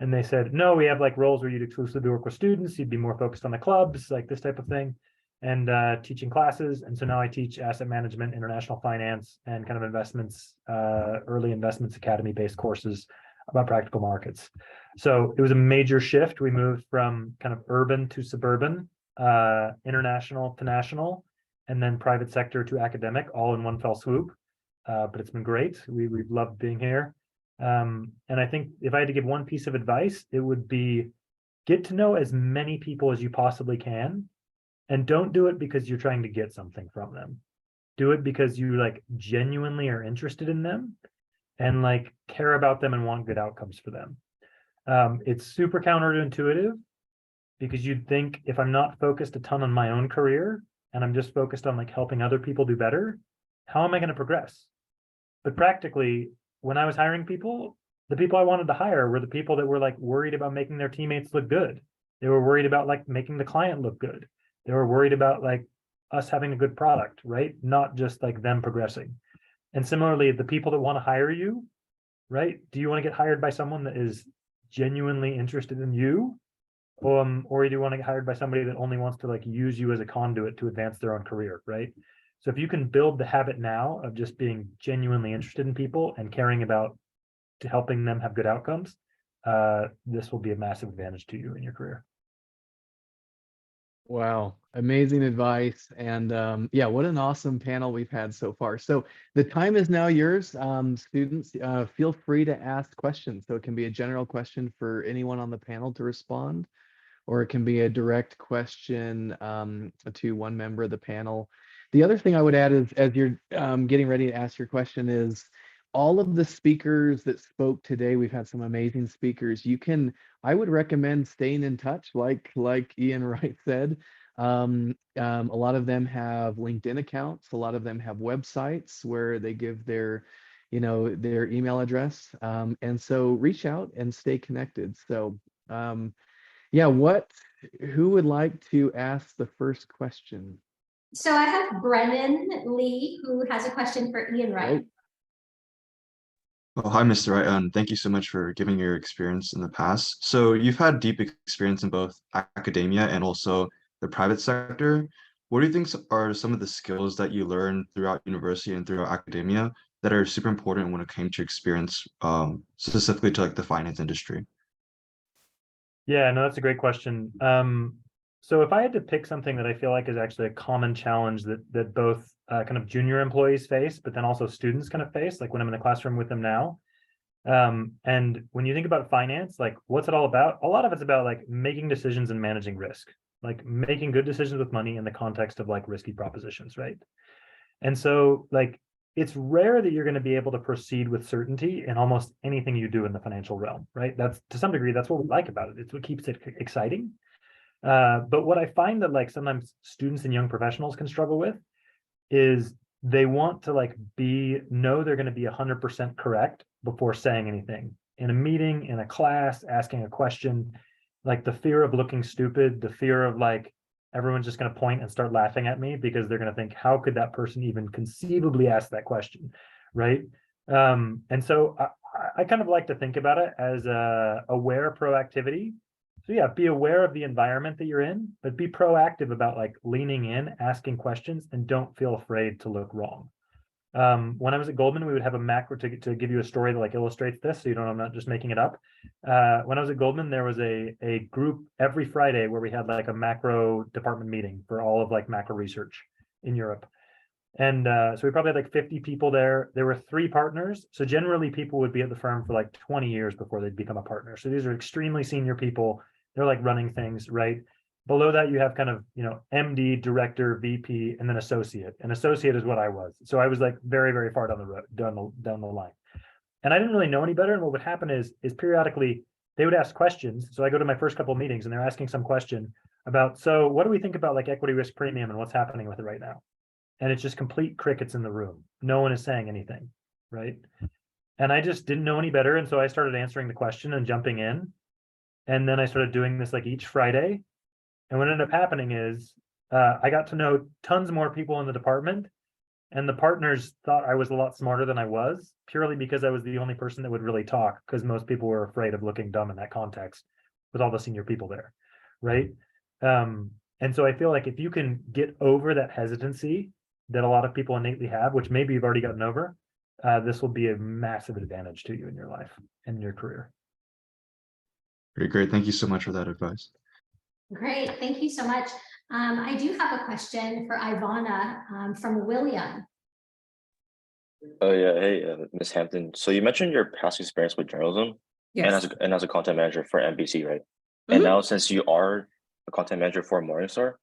And they said, no, we have like roles where you'd exclusively work with students. You'd be more focused on the clubs, like this type of thing, and teaching classes. And so now I teach asset management, international finance, and kind of investments, early investments academy-based courses about practical markets. So it was a major shift. We moved from kind of urban to suburban, international to national, and then private sector to academic, all in one fell swoop. But it's been great. We've loved being here. And I think if I had to give one piece of advice, it would be get to know as many people as you possibly can. And don't do it because you're trying to get something from them. Do it because you like genuinely are interested in them and like care about them and want good outcomes for them. It's super counterintuitive, because you'd think if I'm not focused a ton on my own career and I'm just focused on like helping other people do better, how am I going to progress? But practically, when I was hiring people, the people I wanted to hire were the people that were like worried about making their teammates look good. They were worried about like making the client look good. They were worried about like us having a good product, right? Not just like them progressing. And similarly, the people that want to hire you, right? Do you want to get hired by someone that is genuinely interested in you? Or do you want to get hired by somebody that only wants to like use you as a conduit to advance their own career, right? So if you can build the habit now of just being genuinely interested in people and caring about to helping them have good outcomes, this will be a massive advantage to you in your career. Wow, amazing advice. And yeah, what an awesome panel we've had so far. So the time is now yours. Students, feel free to ask questions. So it can be a general question for anyone on the panel to respond, or it can be a direct question to one member of the panel. The other thing I would add is, as you're getting ready to ask your question, is all of the speakers that spoke today, we've had some amazing speakers. I would recommend staying in touch, like Ian Wright said. A lot of them have LinkedIn accounts. A lot of them have websites where they give their email address. And so reach out and stay connected. So yeah, who would like to ask the first question? So I have Brennan Lee, who has a question for Ian Wright. Great. Well, hi, Mr. Wright, and thank you so much for giving your experience in the past. So you've had deep experience in both academia and also the private sector. What do you think are some of the skills that you learned throughout university and throughout academia that are super important when it came to experience, specifically to like the finance industry? Yeah, no, that's a great question. So if I had to pick something that I feel like is actually a common challenge that both kind of junior employees face, but then also students kind of face, like when I'm in the classroom with them now. And when you think about finance, like what's it all about? A lot of it's about like making decisions and managing risk, like making good decisions with money in the context of like risky propositions, right? And so like it's rare that you're going to be able to proceed with certainty in almost anything you do in the financial realm, right? That's to some degree, that's what we like about it. It's what keeps it exciting. But what I find that like sometimes students and young professionals can struggle with is they want to like know they're going to be 100% correct before saying anything in a meeting, in a class, asking a question. Like the fear of looking stupid, the fear of like everyone's just going to point and start laughing at me because they're going to think, how could that person even conceivably ask that question, right? And so I kind of like to think about it as a aware proactivity. So yeah, be aware of the environment that you're in, but be proactive about like leaning in, asking questions, and don't feel afraid to look wrong. When I was at Goldman, we would have a macro to give you a story that like illustrates this, so I'm not just making it up. When I was at Goldman, there was a group every Friday where we had like a macro department meeting for all of like macro research in Europe. And so we probably had like 50 people there. There were 3 partners. So generally people would be at the firm for like 20 years before they'd become a partner. So these are extremely senior people. They're like running things, right? Below that, you have kind of, MD, director, VP, and then associate. And associate is what I was. So I was like very, very far down the road, down the line. And I didn't really know any better. And what would happen is periodically they would ask questions. So I go to my first couple of meetings and they're asking some question about, so what do we think about like equity risk premium and what's happening with it right now? And it's just complete crickets in the room. No one is saying anything, right? And I just didn't know any better. And so I started answering the question and jumping in. And then I started doing this like each Friday. And what ended up happening is I got to know tons more people in the department. And the partners thought I was a lot smarter than I was, purely because I was the only person that would really talk, because most people were afraid of looking dumb in that context with all the senior people there, right? And so I feel like if you can get over that hesitancy that a lot of people innately have, which maybe you've already gotten over, this will be a massive advantage to you in your life and your career. Very great. Thank you so much for that advice. Great, thank you so much. I do have a question for Ivana from William. Oh yeah, hey, Ms. Hampton. So you mentioned your past experience with journalism, Yes. and as a content manager for NBC, right? And now since you are a content manager for Morningstar,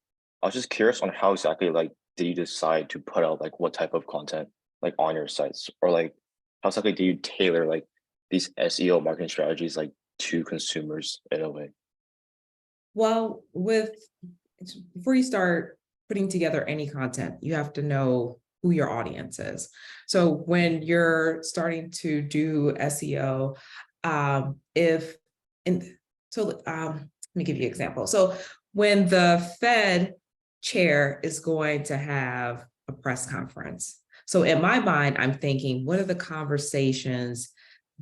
I was just curious on how exactly like did you decide to put out like what type of content like on your sites, or like how exactly do you tailor like these SEO marketing strategies like to consumers in a way? Well, before you start putting together any content, you have to know who your audience is. So when you're starting to do SEO, let me give you an example. So when the Fed chair is going to have a press conference, so in my mind, I'm thinking, what are the conversations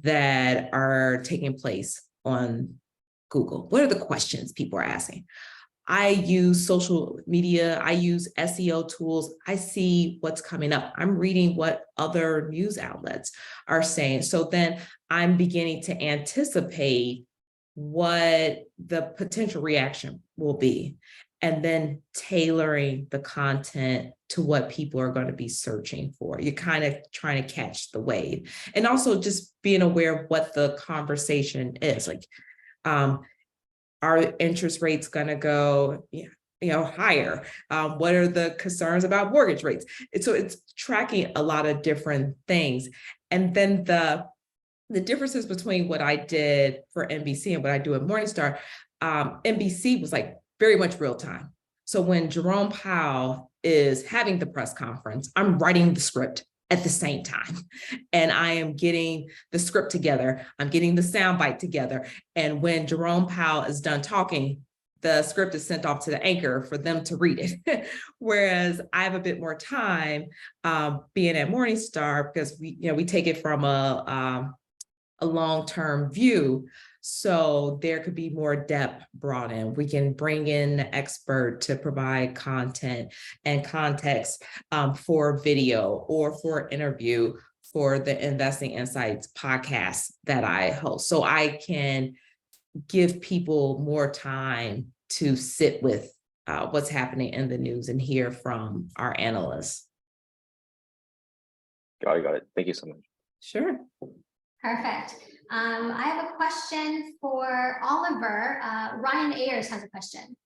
that are taking place on Google? What are the questions people are asking? I use social media, I use SEO tools, I see what's coming up. I'm reading what other news outlets are saying. So then I'm beginning to anticipate what the potential reaction will be, and then tailoring the content to what people are going to be searching for. You're kind of trying to catch the wave, and also just being aware of what the conversation is. Like, are interest rates going to go? Yeah, higher? What are the concerns about mortgage rates? So it's tracking a lot of different things. And then the differences between what I did for NBC and what I do at Morningstar, NBC was like very much real time. So when Jerome Powell is having the press conference, I'm writing the script at the same time. And I am getting the script together. I'm getting the soundbite together. And when Jerome Powell is done talking, the script is sent off to the anchor for them to read it. Whereas I have a bit more time being at Morningstar because we take it from a long-term view. So there could be more depth brought in. We can bring in an expert to provide content and context for video or for interview for the Investing Insights podcast that I host. So I can give people more time to sit with what's happening in the news and hear from our analysts. Got it. Thank you so much. Sure. Perfect. I have a question for Oliver. Ryan Ayers has a question.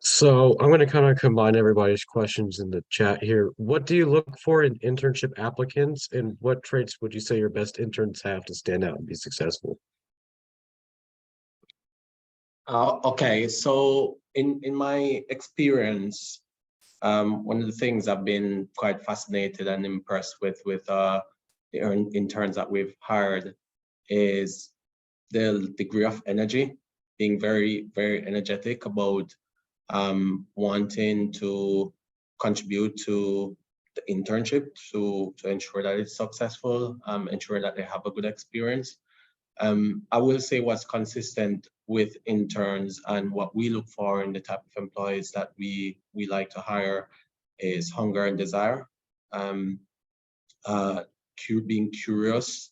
So I'm going to kind of combine everybody's questions in the chat here. What do you look for in internship applicants, and what traits would you say your best interns have to stand out and be successful? Okay, so in my experience, one of the things I've been quite fascinated and impressed with the interns that we've hired is the degree of energy, being very, very energetic about wanting to contribute to the internship to ensure that it's successful, ensure that they have a good experience. I will say what's consistent with interns and what we look for in the type of employees that we like to hire is hunger and desire, being curious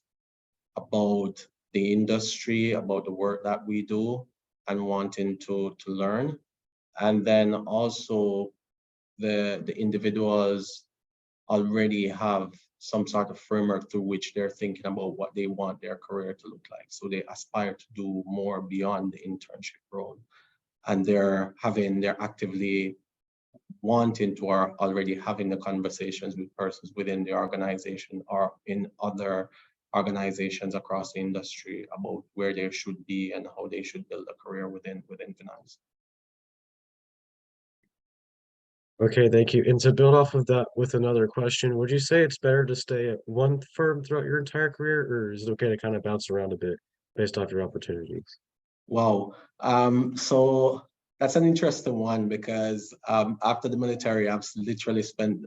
about the industry, about the work that we do, and wanting to learn. And then also the individuals already have some sort of framework through which they're thinking about what they want their career to look like. So they aspire to do more beyond the internship role. And they're actively wanting to or already having the conversations with persons within the organization or in other organizations across the industry about where they should be and how they should build a career within finance. Okay, thank you. And to build off of that with another question, would you say it's better to stay at one firm throughout your entire career, or is it okay to kind of bounce around a bit based off your opportunities? Wow. So that's an interesting one because after the military, I've literally spent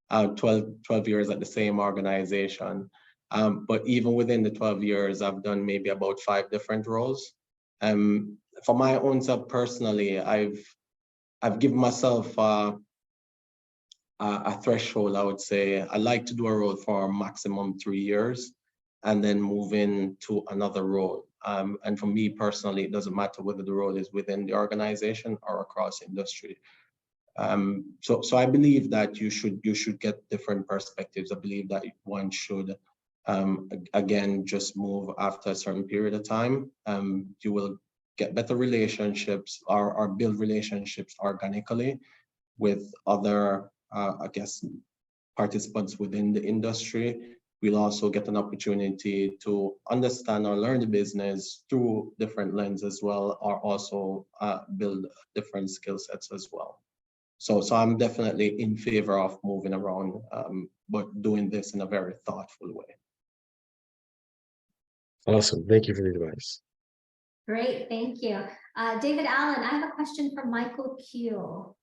12 years at the same organization. But even within the 12 years, I've done maybe about 5 different roles. For my own self personally, I've given myself a threshold. I would say I like to do a role for maximum 3 years and then move into another role. And for me personally, it doesn't matter whether the role is within the organization or across industry. So I believe that you should get different perspectives. I believe that one should again just move after a certain period of time. You will get better relationships or build relationships organically with other I guess participants within the industry. We'll also get an opportunity to understand or learn the business through different lenses as well, or also build different skill sets as well. So I'm definitely in favor of moving around, but doing this in a very thoughtful way. Awesome. Thank you for the advice. Great, thank you. David Allen, I have a question from Michael Q.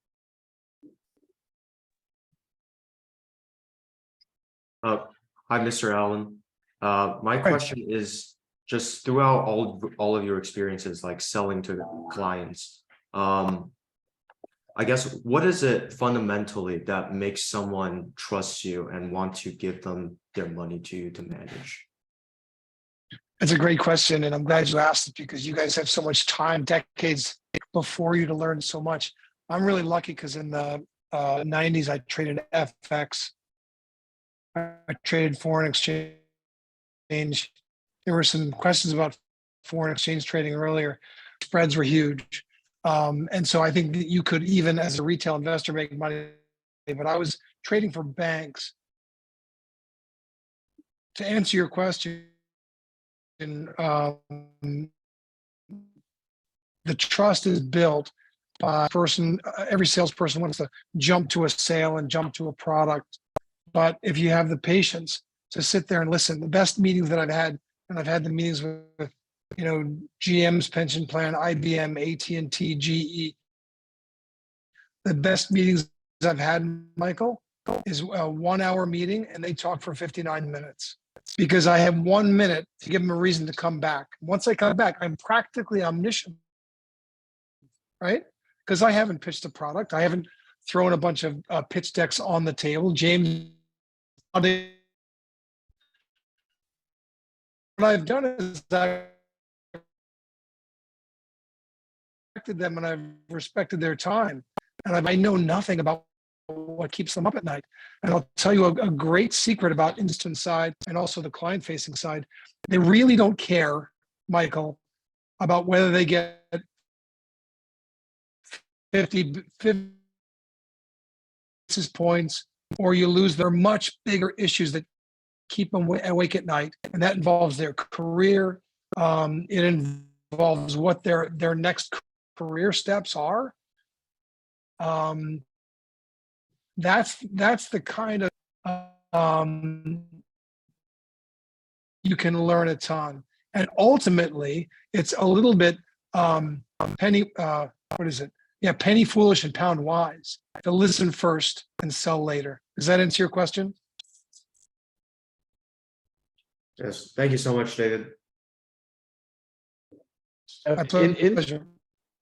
Hi, Mr. Allen. My question is just throughout all of your experiences, like selling to clients, I guess, what is it fundamentally that makes someone trust you and want to give them their money to you to manage? That's a great question, and I'm glad you asked it because you guys have so much time, decades before you to learn so much. I'm really lucky because in the 90s, I traded FX. I traded foreign exchange. There were some questions about foreign exchange trading earlier. Spreads were huge. And so I think that you could, even as a retail investor, make money. But I was trading for banks. To answer your question, the trust is built by every salesperson wants to jump to a sale and jump to a product. But if you have the patience to sit there and listen, the best meetings that I've had, and I've had the meetings with GM's pension plan, IBM, AT&T, GE. The best meetings I've had, Michael, is a 1 hour meeting and they talk for 59 minutes because I have 1 minute to give them a reason to come back. Once I come back, I'm practically omniscient, right? Because I haven't pitched a product. I haven't thrown a bunch of pitch decks on the table. James, what I've done is I've respected them and I've respected their time. And I know nothing about what keeps them up at night. And I'll tell you a great secret about Instant side and also the client facing side. They really don't care, Michael, about whether they get 50 basis points or you lose. There are much bigger issues that keep them awake at night. And that involves their career. It involves what their next career steps are. That's the kind of you can learn a ton, and ultimately it's a little bit penny foolish and pound wise to listen first and sell later. Does that answer your question? Yes, thank you so much, David.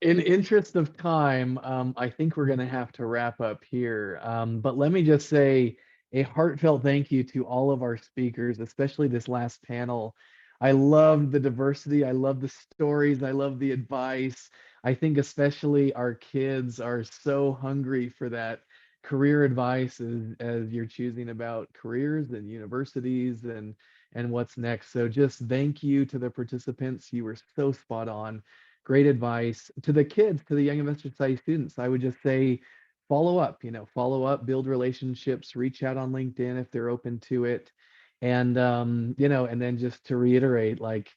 In interest of time, I think we're going to have to wrap up here. But let me just say a heartfelt thank you to all of our speakers, especially this last panel. I love the diversity. I love the stories. I love the advice. I think especially our kids are so hungry for that career advice as you're choosing about careers and universities and what's next. So just thank you to the participants. You were so spot on. Great advice. To the kids, to the Young Investor Society students, I would just say follow up, build relationships, reach out on LinkedIn if they're open to it. And, and then just to reiterate, like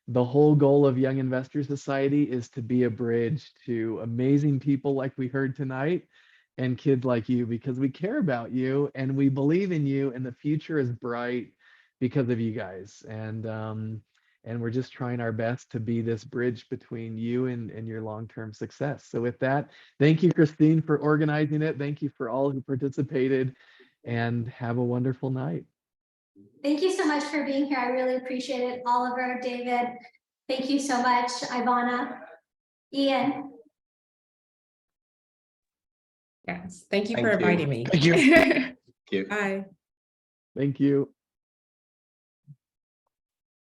the whole goal of Young Investor Society is to be a bridge to amazing people like we heard tonight and kids like you, because we care about you and we believe in you and the future is bright because of you guys. And we're just trying our best to be this bridge between you and your long-term success. So with that, thank you, Christine, for organizing it. Thank you for all who participated, and have a wonderful night. Thank you so much for being here. I really appreciate it. Oliver, David, thank you so much. Ivana, Ian. Yes, thank you for inviting me. Thank you. Bye. Thank you.